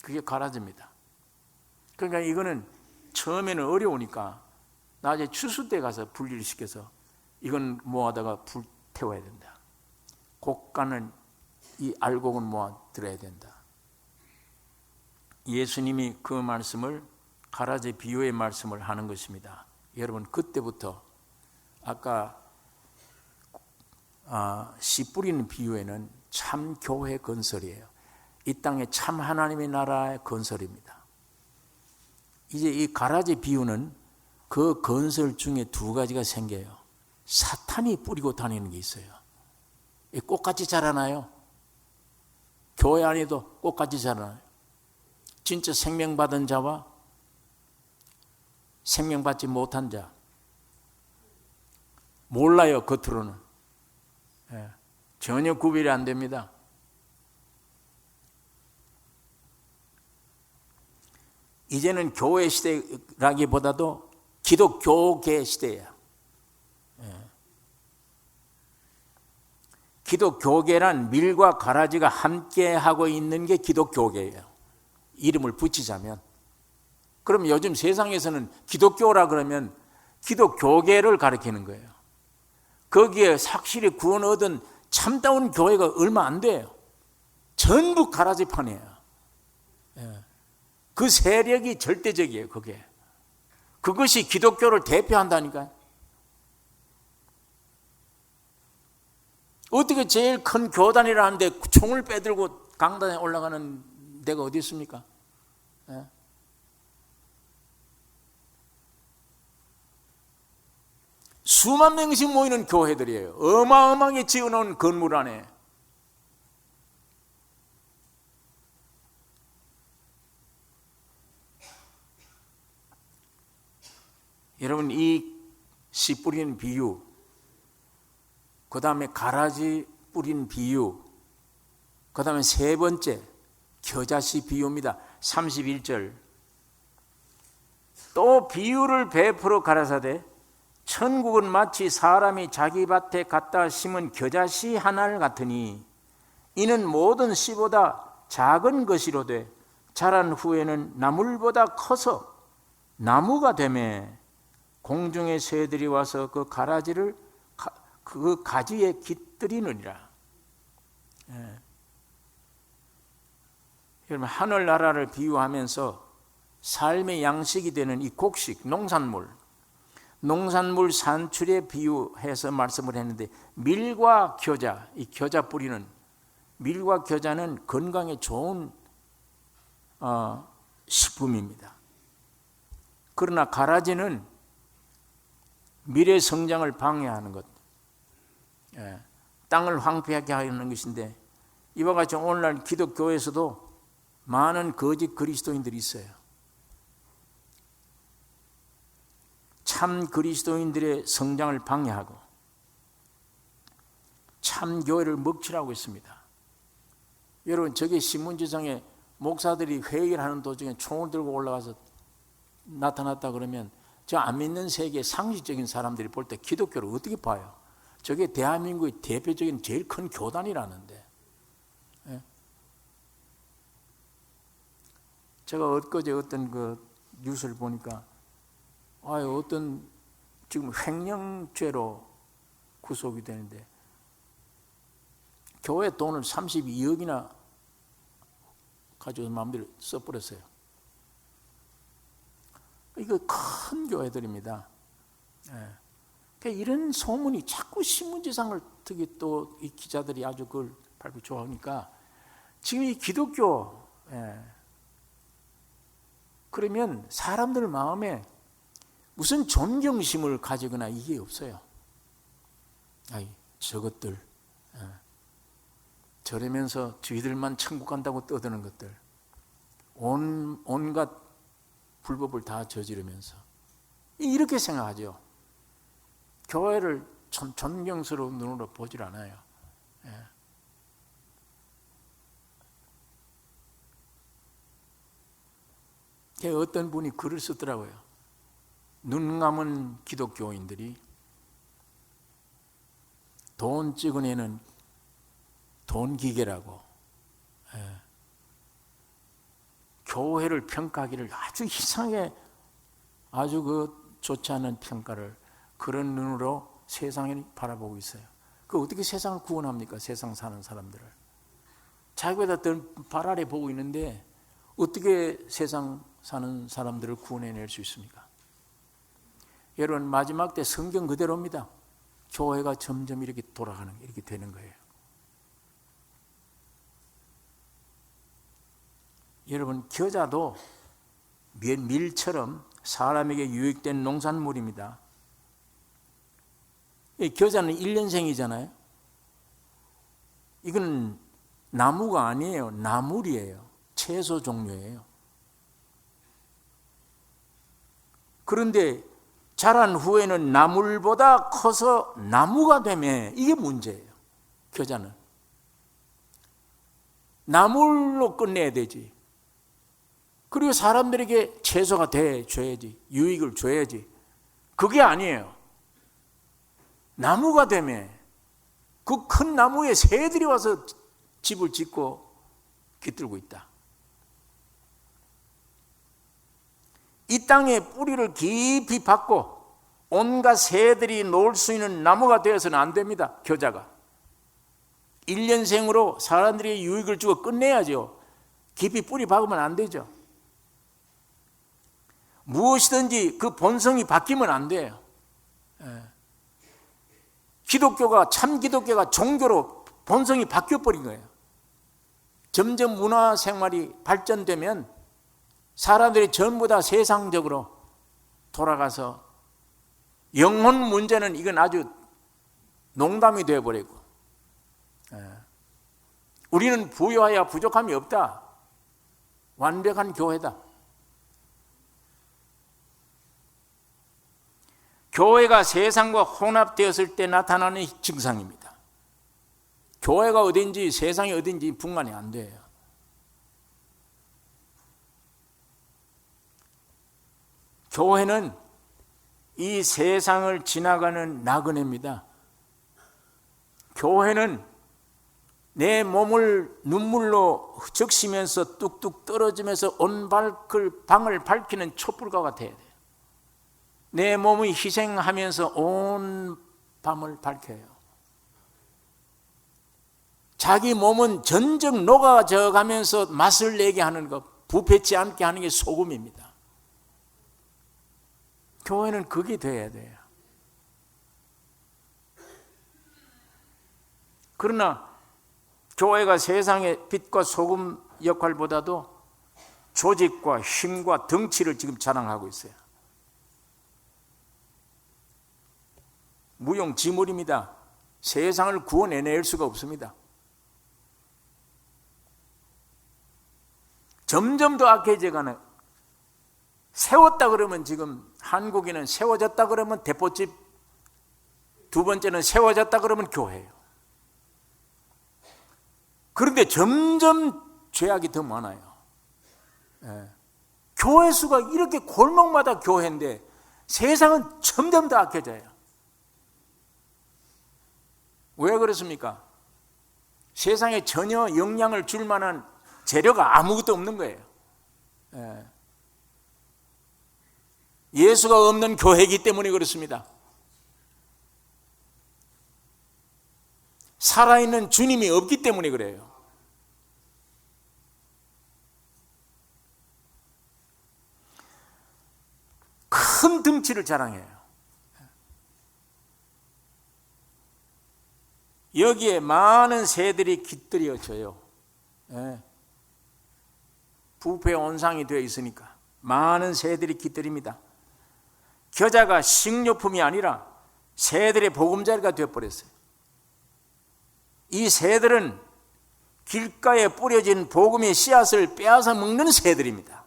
그게 가라지입니다. 그러니까 이거는 처음에는 어려우니까 나중에 추수 때 가서 분리를 시켜서 이건 모아다가 불태워야 된다. 곡간은 이 알곡은 모아 들어야 된다. 예수님이 그 말씀을 가라지 비유의 말씀을 하는 것입니다. 여러분, 그때부터 아까 씨 뿌리는 비유에는 참 교회 건설이에요. 이 땅에 참 하나님의 나라의 건설입니다. 이제 이 가라지 비유는 그 건설 중에 두 가지가 생겨요. 사탄이 뿌리고 다니는 게 있어요. 꽃같이 자라나요. 교회 안에도 꽃같이 자라나요. 진짜 생명받은 자와 생명받지 못한 자, 몰라요. 겉으로는 전혀 구별이 안 됩니다. 이제는 교회 시대라기보다도 기독교계 시대예요. 기독교계란 밀과 가라지가 함께 하고 있는 게 기독교계예요. 이름을 붙이자면. 그럼 요즘 세상에서는 기독교라 그러면 기독교계를 가리키는 거예요. 거기에 확실히 구원 얻은 참다운 교회가 얼마 안 돼요. 전부 가라지판이에요. 그 세력이 절대적이에요. 그게. 그것이 기독교를 대표한다니까요. 어떻게 제일 큰 교단이라 하는데 총을 빼들고 강단에 올라가는 데가 어디 있습니까? 수만 명씩 모이는 교회들이에요. 어마어마하게 지어놓은 건물 안에. 여러분, 이 씨 뿌리는 비유, 그 다음에 가라지 뿌린 비유, 그 다음에 세 번째 겨자씨 비유입니다. 31절. 또 비유를 베풀어 가라사대 천국은 마치 사람이 자기 밭에 갖다 심은 겨자씨 하나를 같으니 이는 모든 씨보다 작은 것이로되 자란 후에는 나물보다 커서 나무가 되매 공중의 새들이 와서 그 가라지를 그 가지에 깃들이느니라. 여러분, 하늘나라를 비유하면서 삶의 양식이 되는 이 곡식, 농산물 산출에 비유해서 말씀을 했는데, 밀과 겨자, 이 겨자 뿌리는, 밀과 겨자는 건강에 좋은 식품입니다. 그러나 가라지는 밀의 성장을 방해하는 것, 땅을 황폐하게 하는 것인데, 이와 같이 오늘날 기독교에서도 많은 거짓 그리스도인들이 있어요. 참 그리스도인들의 성장을 방해하고 참 교회를 먹칠하고 있습니다. 여러분, 저게 신문지상에 목사들이 회의를 하는 도중에 총을 들고 올라가서 나타났다 그러면 저 안 믿는 세계 상식적인 사람들이 볼 때 기독교를 어떻게 봐요? 저게 대한민국의 대표적인 제일 큰 교단이라는데. 제가 엊그제 어떤 그 뉴스를 보니까 어떤 지금 횡령죄로 구속이 되는데 교회 돈을 32억이나 가지고 마음대로 써버렸어요. 이거 큰 교회들입니다. 이런 소문이 자꾸 신문지상을 특히 또 이 기자들이 아주 그걸 발표 좋아하니까 지금 이 기독교, 그러면 사람들 마음에 무슨 존경심을 가지거나 이게 없어요. 저것들, 저러면서 저희들만 천국 간다고 떠드는 것들, 온갖 불법을 다 저지르면서 이렇게 생각하죠. 교회를 존경스러운 눈으로 보질 않아요. 어떤 분이 글을 쓰더라고요. 눈 감은 기독교인들이 돈 찍어내는 돈 기계라고. 교회를 평가하기를 아주 이상하게, 아주 좋지 않은 평가를 그런 눈으로 세상을 바라보고 있어요. 그 어떻게 세상을 구원합니까? 세상 사는 사람들을. 자기보다 더 발 아래 보고 있는데 어떻게 세상 사는 사람들을 구원해낼 수 있습니까? 여러분, 마지막 때 성경 그대로입니다. 교회가 점점 이렇게 돌아가는, 이렇게 되는 거예요. 여러분, 겨자도 밀처럼 사람에게 유익된 농산물입니다. 겨자는 1년생이잖아요. 이건 나무가 아니에요. 나물이에요. 채소 종류예요. 그런데 자란 후에는 나물보다 커서 나무가 되면 이게 문제예요. 겨자는 나물로 끝내야 되지. 그리고 사람들에게 채소가 돼줘야지, 유익을 줘야지. 그게 아니에요. 나무가 되면 그 큰 나무에 새들이 와서 집을 짓고 깃들고 있다. 이 땅에 뿌리를 깊이 박고 온갖 새들이 놀 수 있는 나무가 되어서는 안 됩니다. 겨자가 1년생으로 사람들이 유익을 주고 끝내야죠. 깊이 뿌리 박으면 안 되죠. 무엇이든지 그 본성이 바뀌면 안 돼요. 기독교가, 참 기독교가 종교로 본성이 바뀌어버린 거예요. 점점 문화 생활이 발전되면 사람들이 전부 다 세상적으로 돌아가서 영혼 문제는 이건 아주 농담이 되어버리고, 우리는 부유하여 부족함이 없다. 완벽한 교회다. 교회가 세상과 혼합되었을 때 나타나는 증상입니다. 교회가 어딘지 세상이 어딘지 분간이 안 돼요. 교회는 이 세상을 지나가는 나그네입니다. 교회는 내 몸을 눈물로 적시면서 뚝뚝 떨어지면서 온 방을 밝히는 촛불과 같아야 돼요. 내 몸이 희생하면서 온 밤을 밝혀요. 자기 몸은 전적 녹아져 가면서 맛을 내게 하는 것, 부패치 않게 하는 게 소금입니다. 교회는 그게 돼야 돼요. 그러나 교회가 세상의 빛과 소금 역할보다도 조직과 힘과 덩치를 지금 자랑하고 있어요. 무용지물입니다. 세상을 구원해낼 수가 없습니다. 점점 더 악해져가는, 세웠다 그러면, 지금 한국인은 세워졌다 그러면 대포집, 두 번째는 세워졌다 그러면 교회예요. 그런데 점점 죄악이 더 많아요. 교회 수가 이렇게 골목마다 교회인데 세상은 점점 더 악해져요. 왜 그렇습니까? 세상에 전혀 영향을 줄 만한 재료가 아무것도 없는 거예요. 예수가 없는 교회이기 때문에 그렇습니다. 살아있는 주님이 없기 때문에 그래요. 큰 덩치를 자랑해요. 여기에 많은 새들이 깃들여져요. 부패 온상이 되어 있으니까 많은 새들이 깃들입니다. 겨자가 식료품이 아니라 새들의 보금자리가 되어버렸어요. 이 새들은 길가에 뿌려진 복음의 씨앗을 빼앗아 먹는 새들입니다.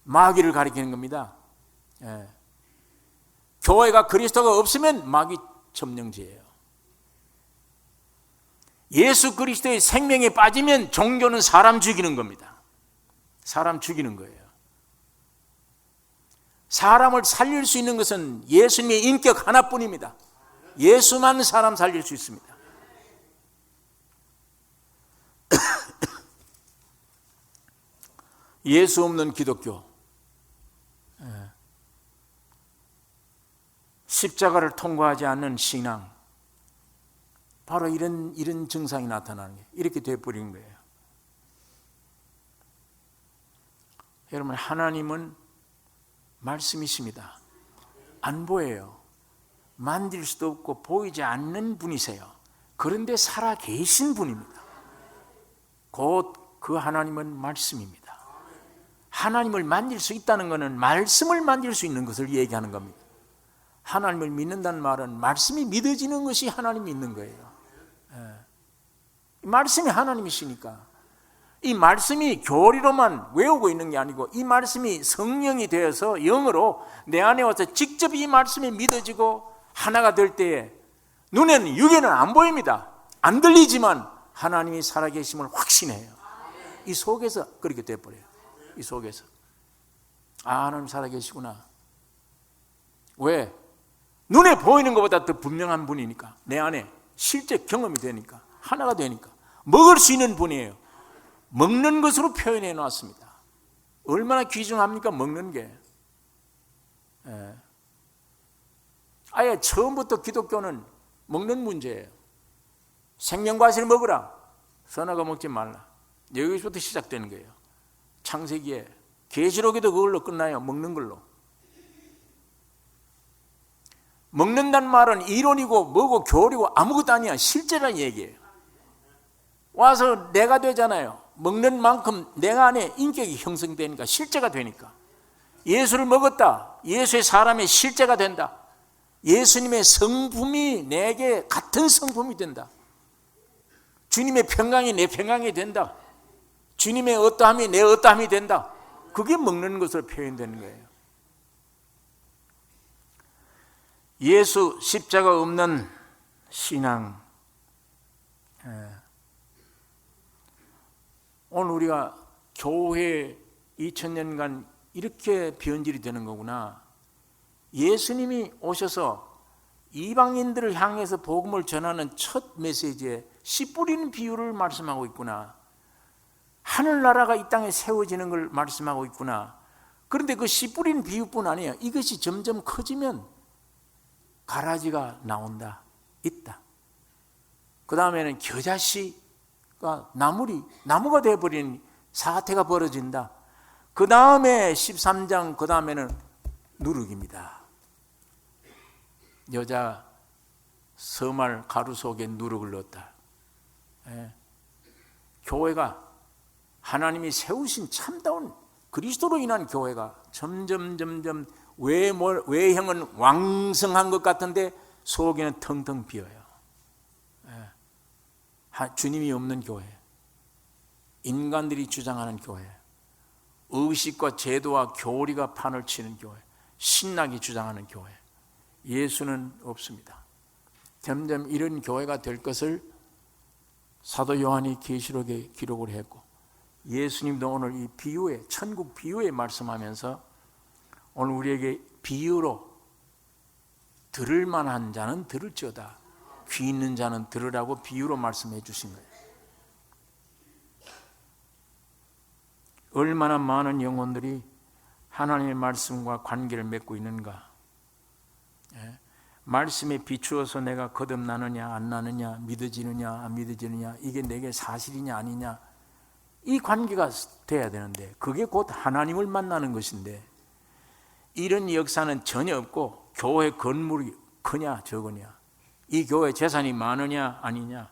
마귀를 가리키는 겁니다. 교회가 그리스도가 없으면 마귀 점령지예요. 예수 그리스도의 생명에 빠지면 종교는 사람 죽이는 겁니다. 사람 죽이는 거예요. 사람을 살릴 수 있는 것은 예수님의 인격 하나뿐입니다. 예수만 사람 살릴 수 있습니다. 예수 없는 기독교, 십자가를 통과하지 않는 신앙, 바로 이런 증상이 나타나는 게 이렇게 돼버린 거예요. 여러분, 하나님은 말씀이십니다. 안 보여요. 만질 수도 없고 보이지 않는 분이세요. 그런데 살아 계신 분입니다. 곧 그 하나님은 말씀입니다. 하나님을 만질 수 있다는 것은 말씀을 만질 수 있는 것을 얘기하는 겁니다. 하나님을 믿는다는 말은 말씀이 믿어지는 것이 하나님 믿는 거예요. 말씀이 하나님이시니까 이 말씀이 교리로만 외우고 있는 게 아니고 이 말씀이 성령이 되어서 영으로 내 안에 와서 직접 이 말씀이 믿어지고 하나가 될 때에 눈에는, 육에는 안 보입니다. 안 들리지만 하나님이 살아계심을 확신해요. 이 속에서 그렇게 돼버려요. 이 속에서 하나님 살아계시구나. 왜? 눈에 보이는 것보다 더 분명한 분이니까. 내 안에 실제 경험이 되니까, 하나가 되니까. 먹을 수 있는 분이에요. 먹는 것으로 표현해 놨습니다. 얼마나 귀중합니까? 먹는 게. 아예 처음부터 기독교는 먹는 문제예요. 생명과실을 먹으라, 선악과 먹지 말라. 여기서부터 시작되는 거예요. 창세기에, 계시록에도 그걸로 끝나요. 먹는 걸로. 먹는다는 말은 이론이고 뭐고 교리고 아무것도 아니야. 실제란 얘기예요. 와서 내가 되잖아요. 먹는 만큼 내가 안에 인격이 형성되니까, 실제가 되니까. 예수를 먹었다. 예수의 사람의 실제가 된다. 예수님의 성품이 내게 같은 성품이 된다. 주님의 평강이 내 평강이 된다. 주님의 어떠함이 내 어떠함이 된다. 그게 먹는 것으로 표현되는 거예요. 예수 십자가 없는 신앙. 오늘 우리가 교회 2000년간 이렇게 변질이 되는 거구나. 예수님이 오셔서 이방인들을 향해서 복음을 전하는 첫 메시지에 씨 뿌리는 비유를 말씀하고 있구나. 하늘나라가 이 땅에 세워지는 걸 말씀하고 있구나. 그런데 그 씨 뿌리는 비유뿐 아니에요. 이것이 점점 커지면 가라지가 나온다, 있다. 그 다음에는 겨자씨가 나무가 되어버린 사태가 벌어진다. 그 다음에 13장, 그 다음에는 누룩입니다. 여자 서말 가루 속에 누룩을 넣었다. 교회가, 하나님이 세우신 참다운 그리스도로 인한 교회가 점점 외형은 왕성한 것 같은데 속에는 텅텅 비어요. 주님이 없는 교회, 인간들이 주장하는 교회, 의식과 제도와 교리가 판을 치는 교회, 신학이 주장하는 교회, 예수는 없습니다. 점점 이런 교회가 될 것을 사도 요한이 계시록에 기록을 했고, 예수님도 오늘 이 비유에, 천국 비유에 말씀하면서 오늘 우리에게 비유로 들을 만한 자는 들을지어다, 귀 있는 자는 들으라고 비유로 말씀해 주신 거예요. 얼마나 많은 영혼들이 하나님의 말씀과 관계를 맺고 있는가. 말씀에 비추어서 내가 거듭나느냐 안 나느냐, 믿어지느냐 안 믿어지느냐, 이게 내게 사실이냐 아니냐, 이 관계가 돼야 되는데 그게 곧 하나님을 만나는 것인데 이런 역사는 전혀 없고, 교회 건물이 크냐 적으냐, 이 교회 재산이 많으냐 아니냐,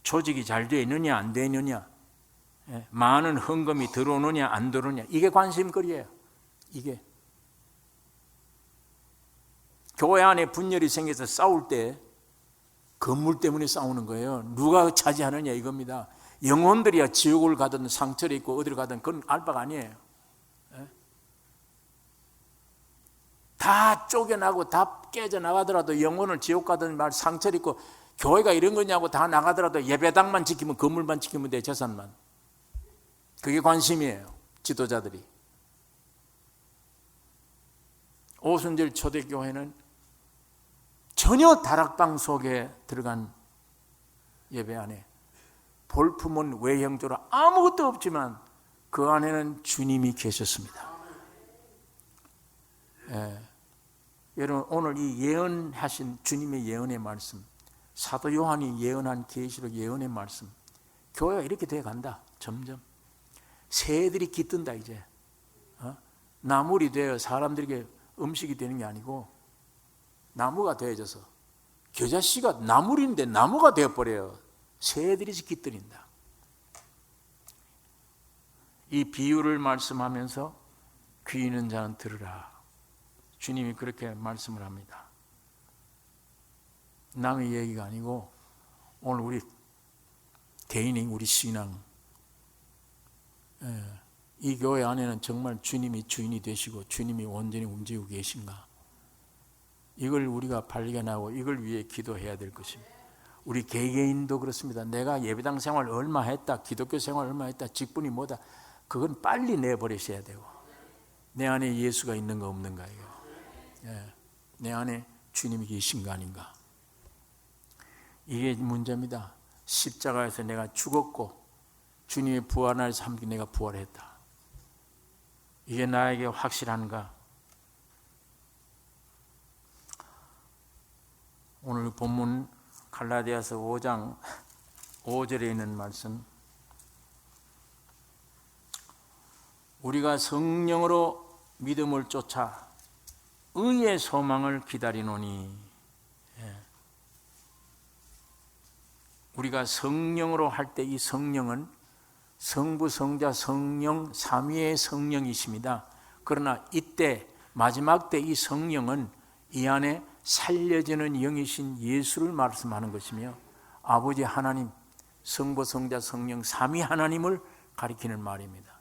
조직이 잘 되어 있느냐 안 되어 있느냐, 많은 헌금이 들어오느냐 안 들어오느냐, 이게 관심거리예요. 이게 교회 안에 분열이 생겨서 싸울 때 건물 때문에 싸우는 거예요. 누가 차지하느냐 이겁니다. 영혼들이야 지옥을 가든 상처를 입고 어디를 가든 그건 알 바가 아니에요. 다 쪼개나고 다 깨져나가더라도, 영혼을 지옥 가든 말 상처를 입고 교회가 이런 거냐고 다 나가더라도 예배당만 지키면, 건물만 지키면 돼, 재산만. 그게 관심이에요, 지도자들이. 오순절 초대교회는 전혀 다락방 속에 들어간 예배 안에 볼품은 외형적으로 아무것도 없지만 그 안에는 주님이 계셨습니다. 여러분, 오늘 이 예언하신 주님의 예언의 말씀, 사도 요한이 예언한 계시록 예언의 말씀, 교회가 이렇게 돼 간다. 점점 새들이 깃든다. 이제 나물이 되어 사람들에게 음식이 되는 게 아니고 나무가 되어져서, 겨자씨가 나물인데 나무가 되어버려요. 새들이 깃들인다. 이 비유를 말씀하면서 귀 있는 자는 들으라. 주님이 그렇게 말씀을 합니다. 남의 얘기가 아니고 오늘 우리 개인이, 우리 신앙, 이 교회 안에는 정말 주님이 주인이 되시고 주님이 온전히 움직이고 계신가, 이걸 우리가 발견하고 이걸 위해 기도해야 될 것입니다. 우리 개개인도 그렇습니다. 내가 예배당 생활 얼마 했다, 기독교 생활 얼마 했다, 직분이 뭐다, 그건 빨리 내버리셔야 되고, 내 안에 예수가 있는가 없는가, 내 안에 주님이 계신가 아닌가, 이게 문제입니다. 십자가에서 내가 죽었고 주님의 부활날에서 함께 내가 부활했다, 이게 나에게 확실한가? 오늘 본문 갈라디아서 5장 5절에 있는 말씀, 우리가 성령으로 믿음을 쫓아 의의 소망을 기다리노니, 우리가 성령으로 할 때 이 성령은 성부, 성자, 성령, 삼위의 성령이십니다. 그러나 이때 마지막 때 이 성령은 이 안에 살려지는 영이신 예수를 말씀하는 것이며, 아버지 하나님, 성부, 성자, 성령, 삼위 하나님을 가리키는 말입니다.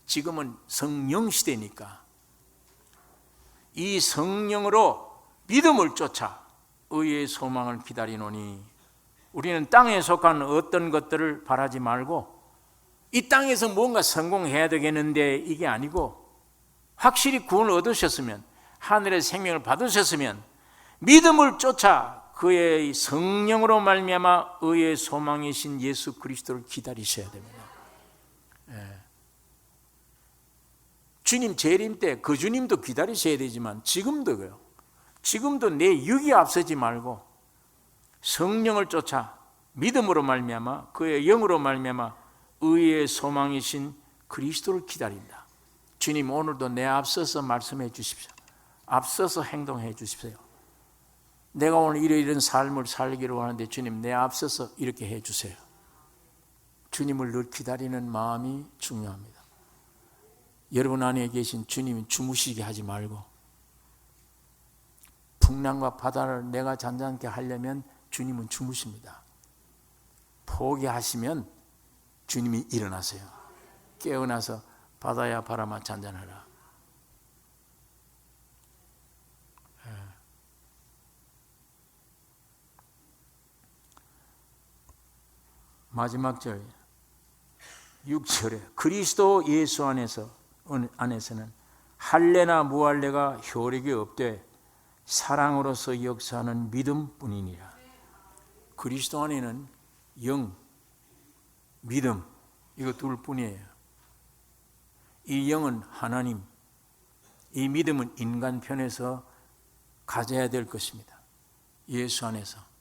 지금은 성령 시대니까 이 성령으로 믿음을 쫓아 의의 소망을 기다리노니, 우리는 땅에 속한 어떤 것들을 바라지 말고 이 땅에서 뭔가 성공해야 되겠는데 이게 아니고, 확실히 구원을 얻으셨으면, 하늘의 생명을 받으셨으면 믿음을 쫓아 그의 성령으로 말미암아 의의 소망이신 예수 그리스도를 기다리셔야 됩니다. 주님 재림 때 그 주님도 기다리셔야 되지만 지금도 그래요. 지금도 내 육이 앞서지 말고 성령을 쫓아 믿음으로 말미암아 그의 영으로 말미암아 의의 소망이신 그리스도를 기다린다. 주님, 오늘도 내 앞서서 말씀해 주십시오. 앞서서 행동해 주십시오. 내가 오늘 이런 삶을 살기로 하는데 주님, 내 앞서서 이렇게 해 주세요. 주님을 늘 기다리는 마음이 중요합니다. 여러분 안에 계신 주님이 주무시게 하지 말고, 풍랑과 바다를 내가 잔잔케 하려면 주님은 주무십니다. 포기하시면 주님이 일어나세요. 깨어나서 바다야 바람아 잔잔하라. 마지막 절 6절에 그리스도 예수 안에서는 할례나 무할례가 효력이 없되 사랑으로서 역사하는 믿음뿐이니라. 그리스도 안에는 영, 믿음, 이거 둘뿐이에요. 이 영은 하나님, 이 믿음은 인간 편에서 가져야 될 것입니다. 예수 안에서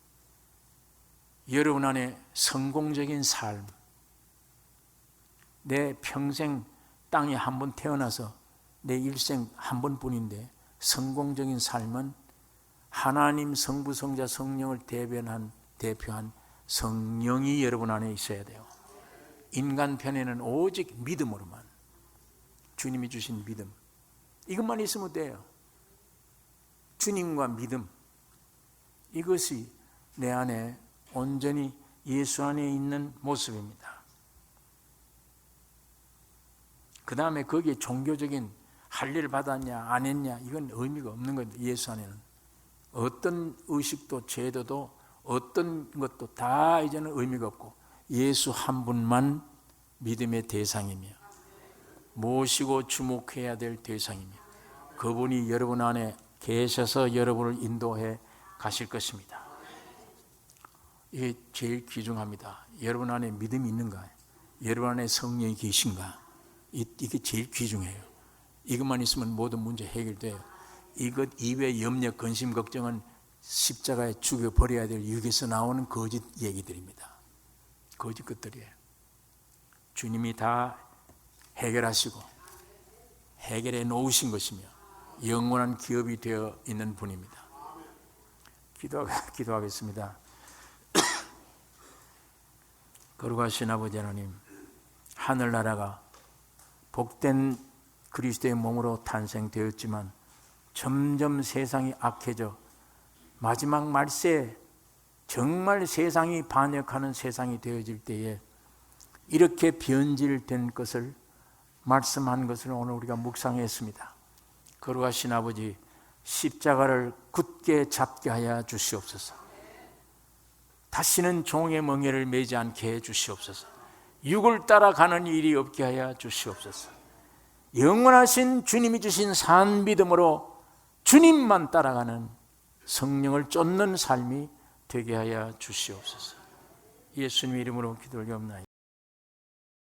여러분 안에 성공적인 삶, 내 평생 땅에 한 번 태어나서 내 일생 한 번뿐인데 성공적인 삶은 하나님 성부, 성자, 성령을 대표한 성령이 여러분 안에 있어야 돼요. 인간 편에는 오직 믿음으로만, 주님이 주신 믿음, 이것만 있으면 돼요. 주님과 믿음, 이것이 내 안에 온전히 예수 안에 있는 모습입니다. 그 다음에 거기에 종교적인 할례를 받았냐 안 했냐, 이건 의미가 없는 겁니다. 예수 안에는 어떤 의식도 제도도 어떤 것도 다 이제는 의미가 없고 예수 한 분만 믿음의 대상이며 모시고 주목해야 될 대상이며, 그분이 여러분 안에 계셔서 여러분을 인도해 가실 것입니다. 이게 제일 귀중합니다. 여러분 안에 믿음이 있는가? 여러분 안에 성령이 계신가? 이게 제일 귀중해요. 이것만 있으면 모든 문제 해결돼요. 이것 이외의 염려, 근심, 걱정은 십자가에 죽여버려야 될 육에서 나오는 거짓 얘기들입니다. 거짓 것들이에요. 주님이 다 해결하시고 해결해 놓으신 것이며 영원한 기업이 되어 있는 분입니다. 기도하겠습니다. 거룩하신 아버지 하나님, 하늘나라가 복된 그리스도의 몸으로 탄생되었지만 점점 세상이 악해져 마지막 말세에 정말 세상이 반역하는 세상이 되어질 때에 이렇게 변질된 것을 말씀한 것을 오늘 우리가 묵상했습니다. 거룩하신 아버지, 십자가를 굳게 잡게 하여 주시옵소서. 다시는 종의 멍에를 매지 않게 해 주시옵소서. 육을 따라가는 일이 없게 하여 주시옵소서. 영원하신 주님이 주신 산 믿음으로 주님만 따라가는 성령을 쫓는 삶이 되게 하여 주시옵소서. 예수님 이름으로 기도 올리옵나이다.